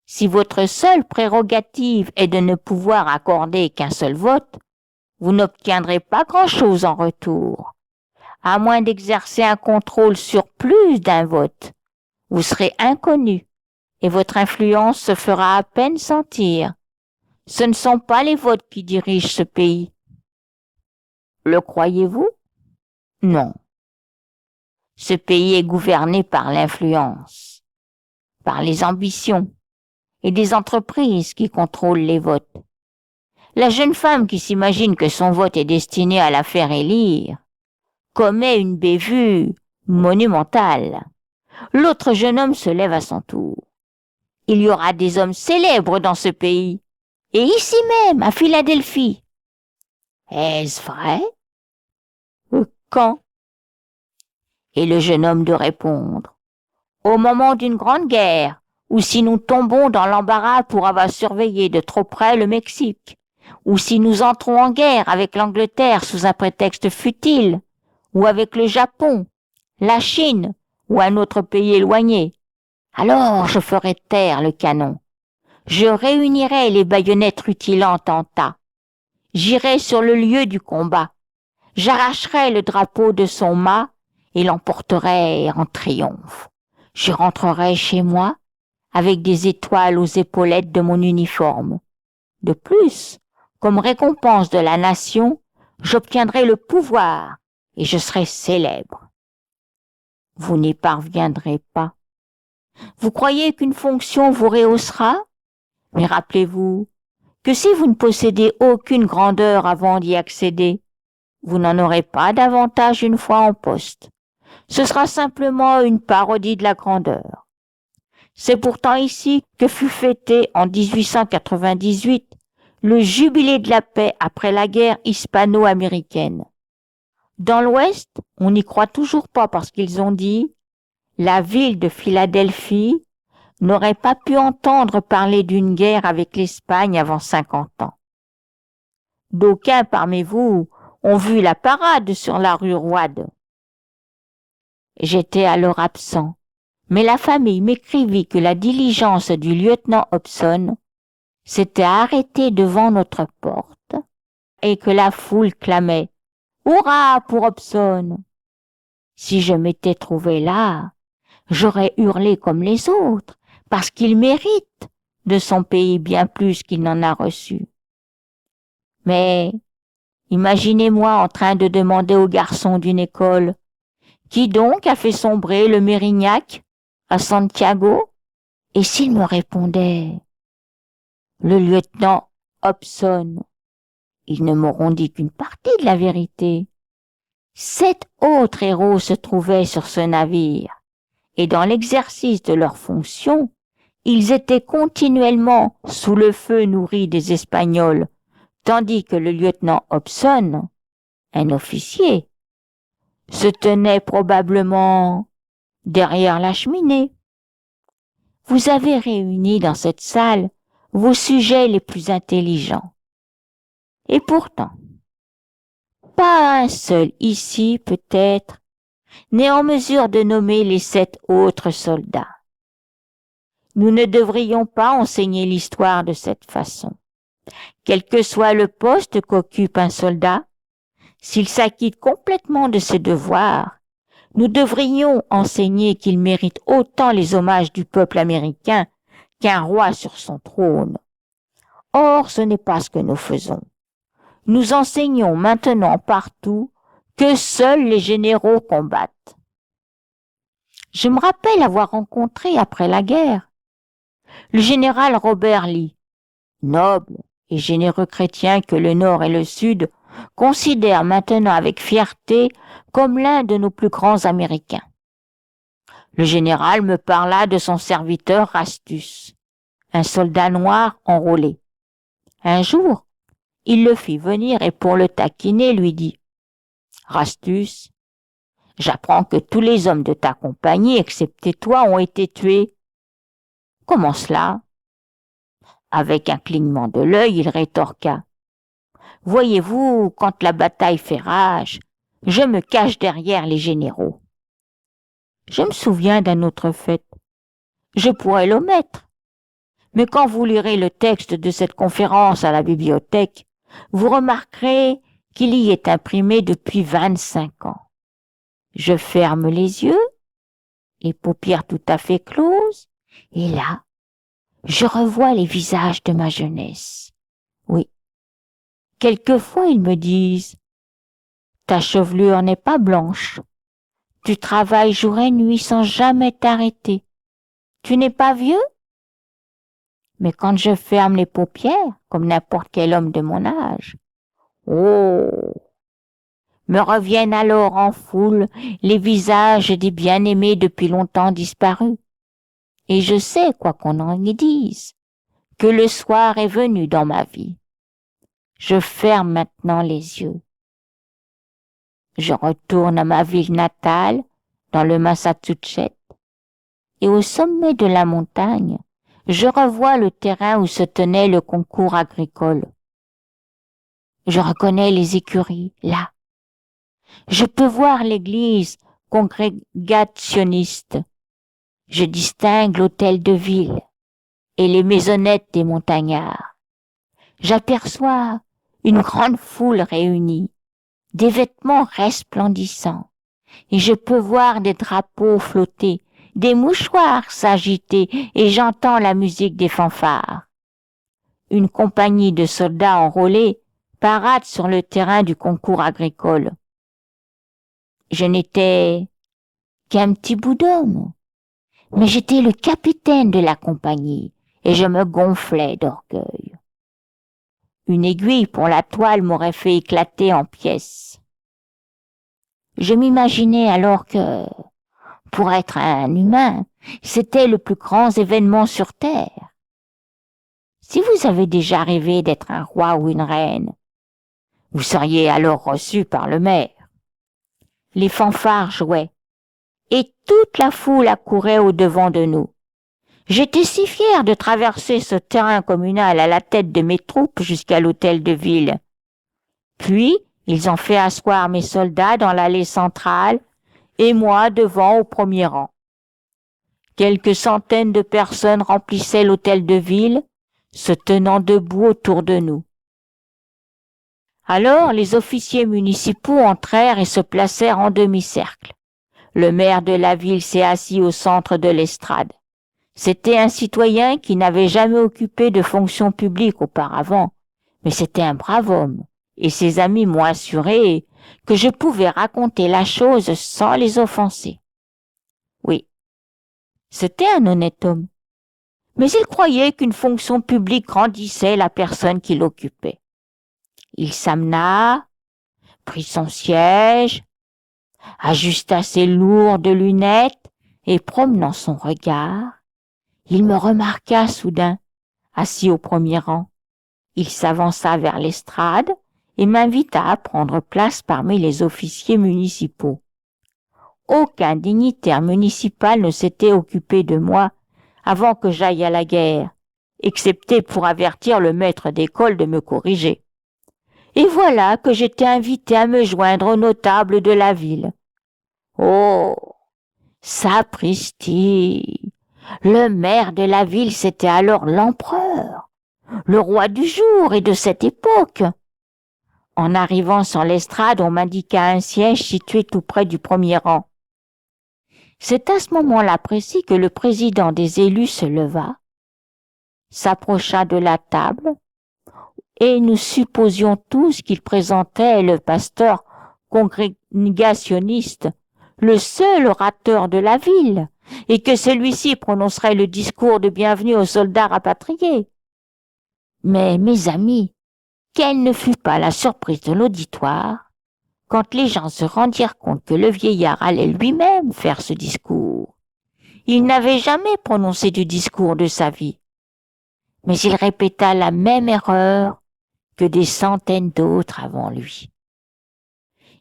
Si votre seule prérogative est de ne pouvoir accorder qu'un seul vote, vous n'obtiendrez pas grand-chose en retour. À moins d'exercer un contrôle sur plus d'un vote, vous serez inconnu et votre influence se fera à peine sentir. Ce ne sont pas les votes qui dirigent ce pays. Le croyez-vous? Non. Ce pays est gouverné par l'influence, par les ambitions et des entreprises qui contrôlent les votes. La jeune femme qui s'imagine que son vote est destiné à la faire élire commet une bévue monumentale. L'autre jeune homme se lève à son tour. Il y aura des hommes célèbres dans ce pays, et ici même, à Philadelphie. Est-ce vrai? Quand? Et le jeune homme de répondre. Au moment d'une grande guerre, ou si nous tombons dans l'embarras pour avoir surveillé de trop près le Mexique, ou si nous entrons en guerre avec l'Angleterre sous un prétexte futile, ou avec le Japon, la Chine, ou un autre pays éloigné, alors je ferai taire le canon. Je réunirai les baïonnettes rutilantes en tas. J'irai sur le lieu du combat. J'arracherai le drapeau de son mât et l'emporterai en triomphe. Je rentrerai chez moi avec des étoiles aux épaulettes de mon uniforme. De plus, comme récompense de la nation, j'obtiendrai le pouvoir et je serai célèbre. Vous n'y parviendrez pas. Vous croyez qu'une fonction vous rehaussera? Mais rappelez-vous que si vous ne possédez aucune grandeur avant d'y accéder, vous n'en aurez pas davantage une fois en poste. Ce sera simplement une parodie de la grandeur. C'est pourtant ici que fut fêté en 1898 le jubilé de la paix après la guerre hispano-américaine. Dans l'Ouest, on n'y croit toujours pas parce qu'ils ont dit « La ville de Philadelphie n'aurait pas pu entendre parler d'une guerre avec l'Espagne avant 50 ans. » D'aucuns parmi vous ont vu la parade sur la rue Roide. J'étais alors absent, mais la famille m'écrivit que la diligence du lieutenant Hobson s'était arrêtée devant notre porte et que la foule clamait « Hurrah pour Hobson !» Si je m'étais trouvé là, j'aurais hurlé comme les autres, parce qu'il mérite de son pays bien plus qu'il n'en a reçu. Mais imaginez-moi en train de demander aux garçons d'une école « Qui donc a fait sombrer le Mérignac à Santiago ?» Et s'ils me répondaient « Le lieutenant Hobson », ils ne m'auront dit qu'une partie de la vérité. 7 autres héros se trouvaient sur ce navire, et dans l'exercice de leurs fonctions, ils étaient continuellement sous le feu nourri des Espagnols, tandis que le lieutenant Hobson, un officier, se tenait probablement derrière la cheminée. Vous avez réuni dans cette salle vos sujets les plus intelligents. Et pourtant, pas un seul ici, peut-être, n'est en mesure de nommer les 7 autres soldats. Nous ne devrions pas enseigner l'histoire de cette façon. Quel que soit le poste qu'occupe un soldat, s'il s'acquitte complètement de ses devoirs, nous devrions enseigner qu'il mérite autant les hommages du peuple américain qu'un roi sur son trône. Or, ce n'est pas ce que nous faisons. Nous enseignons maintenant partout que seuls les généraux combattent. Je me rappelle avoir rencontré après la guerre le général Robert Lee, noble et généreux chrétien que le Nord et le Sud considèrent maintenant avec fierté comme l'un de nos plus grands Américains. Le général me parla de son serviteur Rastus, un soldat noir enrôlé. Un jour, il le fit venir et pour le taquiner lui dit « Rastus, j'apprends que tous les hommes de ta compagnie, excepté toi, ont été tués. » « Comment cela ?» Avec un clignement de l'œil, il rétorqua « Voyez-vous, quand la bataille fait rage, je me cache derrière les généraux. » Je me souviens d'un autre fait. Je pourrais l'omettre. Mais quand vous lirez le texte de cette conférence à la bibliothèque, vous remarquerez qu'il y est imprimé depuis 25 ans. Je ferme les yeux, les paupières tout à fait closes, et là, je revois les visages de ma jeunesse. Oui. Quelquefois, ils me disent « Ta chevelure n'est pas blanche. Tu travailles jour et nuit sans jamais t'arrêter. Tu n'es pas vieux ?» Mais quand je ferme les paupières, comme n'importe quel homme de mon âge, oh, me reviennent alors en foule les visages des bien-aimés depuis longtemps disparus. Et je sais, quoi qu'on en y dise, que le soir est venu dans ma vie. Je ferme maintenant les yeux. Je retourne à ma ville natale, dans le Massachusetts, et au sommet de la montagne, je revois le terrain où se tenait le concours agricole. Je reconnais les écuries, là. Je peux voir l'église congrégationniste. Je distingue l'hôtel de ville et les maisonnettes des montagnards. J'aperçois une grande foule réunie, des vêtements resplendissants, et je peux voir des drapeaux flotter, des mouchoirs s'agiter, et j'entends la musique des fanfares. Une compagnie de soldats enrôlés parade sur le terrain du concours agricole. Je n'étais qu'un petit bout d'homme, mais j'étais le capitaine de la compagnie, et je me gonflais d'orgueil. Une aiguille pour la toile m'aurait fait éclater en pièces. Je m'imaginais alors que, pour être un humain, c'était le plus grand événement sur Terre. Si vous avez déjà rêvé d'être un roi ou une reine, vous seriez alors reçu par le maire. Les fanfares jouaient, et toute la foule accourait au-devant de nous. J'étais si fier de traverser ce terrain communal à la tête de mes troupes jusqu'à l'hôtel de ville. Puis, ils ont fait asseoir mes soldats dans l'allée centrale et moi devant au premier rang. Quelques centaines de personnes remplissaient l'hôtel de ville, se tenant debout autour de nous. Alors, les officiers municipaux entrèrent et se placèrent en demi-cercle. Le maire de la ville s'est assis au centre de l'estrade. C'était un citoyen qui n'avait jamais occupé de fonction publique auparavant, mais c'était un brave homme, et ses amis m'ont assuré que je pouvais raconter la chose sans les offenser. Oui, c'était un honnête homme, mais il croyait qu'une fonction publique grandissait la personne qui l'occupait. Il s'amena, prit son siège, ajusta ses lourdes lunettes et promenant son regard, il me remarqua soudain, assis au premier rang. Il s'avança vers l'estrade et m'invita à prendre place parmi les officiers municipaux. Aucun dignitaire municipal ne s'était occupé de moi avant que j'aille à la guerre, excepté pour avertir le maître d'école de me corriger. Et voilà que j'étais invité à me joindre aux notables de la ville. Oh, sapristi! Le maire de la ville, c'était alors l'empereur, le roi du jour et de cette époque. En arrivant sur l'estrade, on m'indiqua un siège situé tout près du premier rang. C'est à ce moment-là précis que le président des élus se leva, s'approcha de la table, et nous supposions tous qu'il présentait le pasteur congrégationniste, le seul orateur de la ville, et que celui-ci prononcerait le discours de bienvenue aux soldats rapatriés. Mais, mes amis, quelle ne fut pas la surprise de l'auditoire quand les gens se rendirent compte que le vieillard allait lui-même faire ce discours. Il n'avait jamais prononcé du discours de sa vie, mais il répéta la même erreur que des centaines d'autres avant lui.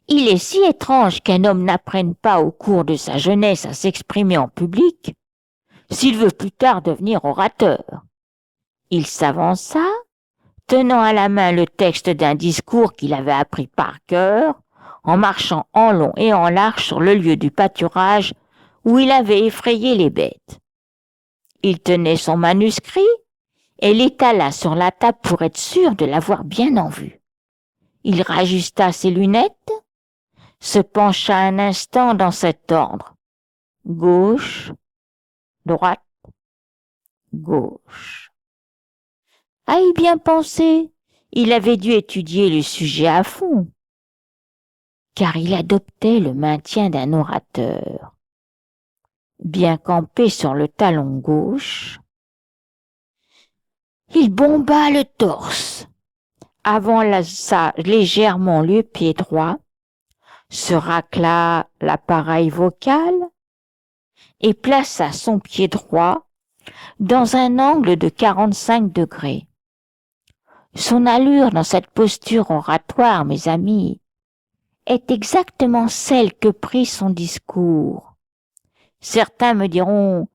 Il est si étrange qu'un homme n'apprenne pas au cours de sa jeunesse à s'exprimer en public, s'il veut plus tard devenir orateur. Il s'avança, tenant à la main le texte d'un discours qu'il avait appris par cœur, en marchant en long et en large sur le lieu du pâturage où il avait effrayé les bêtes. Il tenait son manuscrit et l'étala sur la table pour être sûr de l'avoir bien en vue. Il rajusta ses lunettes, se pencha un instant dans cet ordre. Gauche, droite, gauche. À y bien penser, il avait dû étudier le sujet à fond, car il adoptait le maintien d'un orateur. Bien campé sur le talon gauche, il bomba le torse, avança légèrement le pied droit, se racla l'appareil vocal et plaça son pied droit dans un angle de 45 degrés. Son allure dans cette posture oratoire, mes amis, est exactement celle que prit son discours. Certains me diront,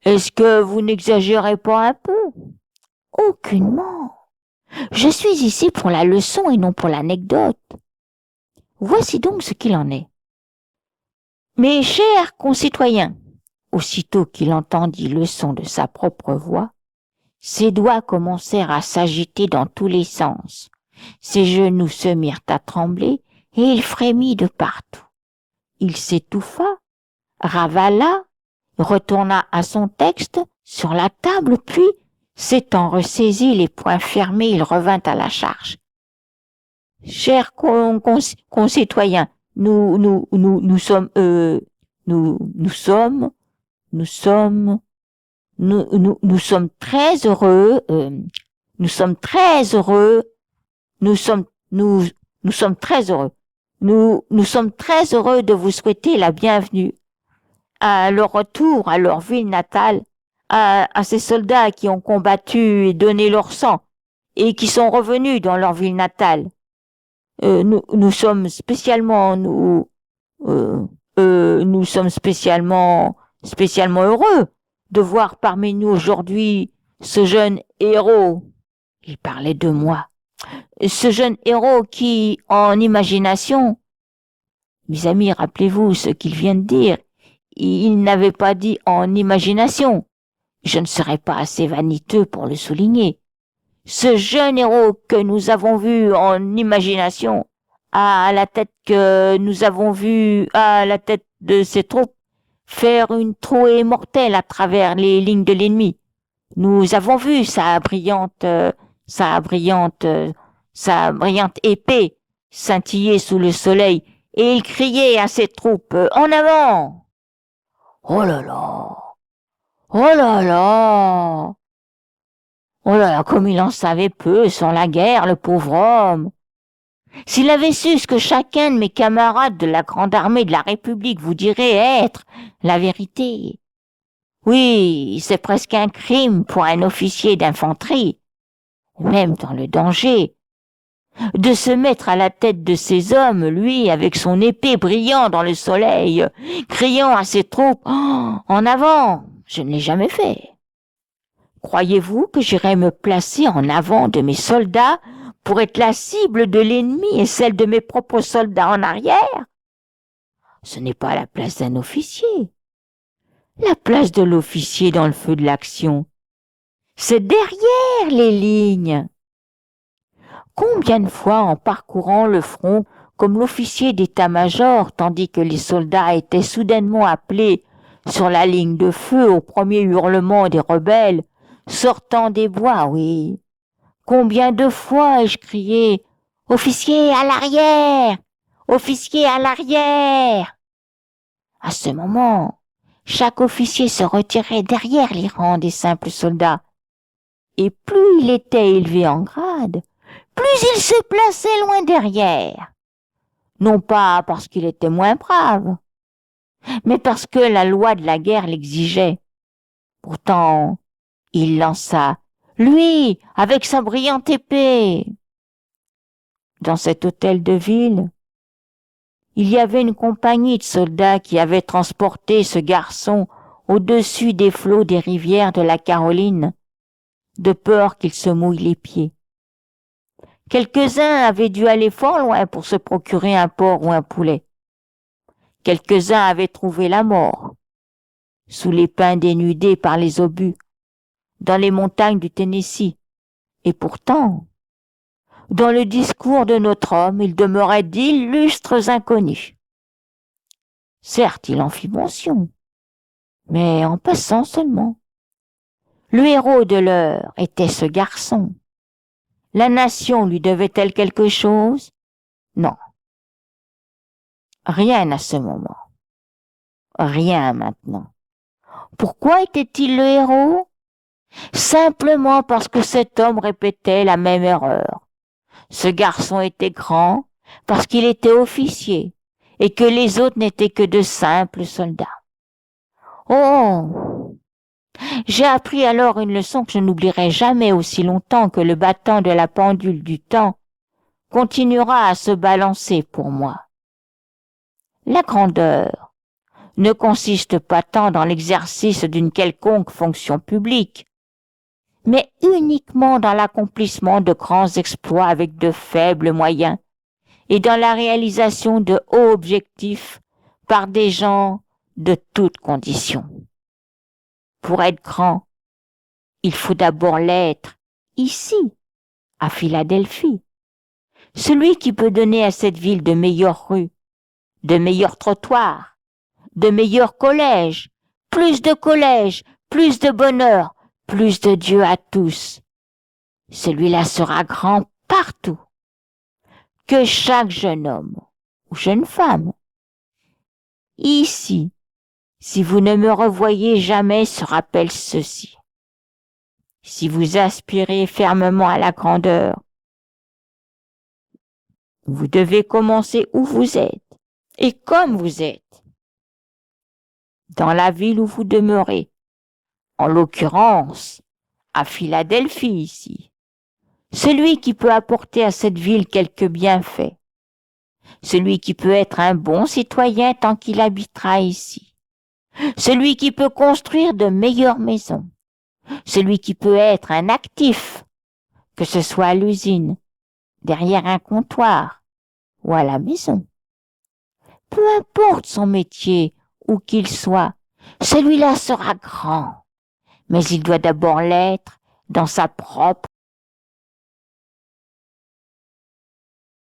est-ce que vous n'exagérez pas un peu? Aucunement. Je suis ici pour la leçon et non pour l'anecdote. Voici donc ce qu'il en est. Mes chers concitoyens, aussitôt qu'il entendit le son de sa propre voix, ses doigts commencèrent à s'agiter dans tous les sens, ses genoux se mirent à trembler et il frémit de partout. Il s'étouffa, ravala, retourna à son texte sur la table, puis, s'étant ressaisi, les poings fermés, il revint à la charge. Chers concitoyens, nous sommes très heureux, nous sommes très heureux Nous sommes très heureux de vous souhaiter la bienvenue à leur retour à leur ville natale, à ces soldats qui ont combattu et donné leur sang et qui sont revenus dans leur ville natale. Nous sommes spécialement nous sommes spécialement heureux de voir parmi nous aujourd'hui ce jeune héros. Il parlait de moi. Ce jeune héros qui, en imagination, mes amis, rappelez-vous ce qu'il vient de dire. Il n'avait pas dit en imagination. Je ne serais pas assez vaniteux pour le souligner. Ce jeune héros que nous avons vu en imagination, à la tête que nous avons vu à la tête de ses troupes, faire une trouée mortelle à travers les lignes de l'ennemi. Nous avons vu sa brillante épée scintiller sous le soleil, et il criait à ses troupes, en avant! Oh là là! Oh là là! Oh là là, comme il en savait peu sur la guerre, le pauvre homme! S'il avait su ce que chacun de mes camarades de la grande armée de la République vous dirait être la vérité. Oui, c'est presque un crime pour un officier d'infanterie, même dans le danger, de se mettre à la tête de ces hommes, lui, avec son épée brillant dans le soleil, criant à ses troupes, oh, en avant! Je ne l'ai jamais fait. Croyez-vous que j'irais me placer en avant de mes soldats pour être la cible de l'ennemi et celle de mes propres soldats en arrière? Ce n'est pas la place d'un officier. La place de l'officier dans le feu de l'action, c'est derrière les lignes. Combien de fois, en parcourant le front comme l'officier d'état-major, tandis que les soldats étaient soudainement appelés sur la ligne de feu au premier hurlement des rebelles, sortant des bois, oui. Combien de fois ai-je crié « Officier à l'arrière! Officier à l'arrière !» À ce moment, chaque officier se retirait derrière les rangs des simples soldats, et plus il était élevé en grade, plus il se plaçait loin derrière. Non pas parce qu'il était moins brave, mais parce que la loi de la guerre l'exigeait. Pourtant, il lança, lui, avec sa brillante épée. Dans cet hôtel de ville, il y avait une compagnie de soldats qui avait transporté ce garçon au-dessus des flots des rivières de la Caroline, de peur qu'il se mouille les pieds. Quelques-uns avaient dû aller fort loin pour se procurer un porc ou un poulet. Quelques-uns avaient trouvé la mort, sous les pins dénudés par les obus, dans les montagnes du Tennessee. Et pourtant, dans le discours de notre homme, il demeurait d'illustres inconnus. Certes, il en fit mention, mais en passant seulement. Le héros de l'heure était ce garçon. La nation lui devait-elle quelque chose? Non. Rien à ce moment. Rien maintenant. Pourquoi était-il le héros? Simplement parce que cet homme répétait la même erreur. Ce garçon était grand parce qu'il était officier et que les autres n'étaient que de simples soldats. Oh! J'ai appris alors une leçon que je n'oublierai jamais aussi longtemps que le battant de la pendule du temps continuera à se balancer pour moi. La grandeur ne consiste pas tant dans l'exercice d'une quelconque fonction publique, mais uniquement dans l'accomplissement de grands exploits avec de faibles moyens et dans la réalisation de hauts objectifs par des gens de toutes conditions. Pour être grand, il faut d'abord l'être ici, à Philadelphie. Celui qui peut donner à cette ville de meilleures rues, de meilleurs trottoirs, de meilleurs collèges, plus de bonheur, plus de Dieu à tous. Celui-là sera grand partout. Que chaque jeune homme ou jeune femme, ici, si vous ne me revoyez jamais, se rappelle ceci. Si vous aspirez fermement à la grandeur, Vous devez commencer où vous êtes et comme vous êtes, dans la ville où vous demeurez, en l'occurrence à Philadelphie ici. Celui qui peut apporter à cette ville quelques bienfaits, celui qui peut être un bon citoyen tant qu'il habitera ici, celui qui peut construire de meilleures maisons, celui qui peut être un actif, que ce soit à l'usine, derrière un comptoir ou à la maison. Peu importe son métier, où qu'il soit, celui-là sera grand, mais il doit d'abord l'être dans sa propre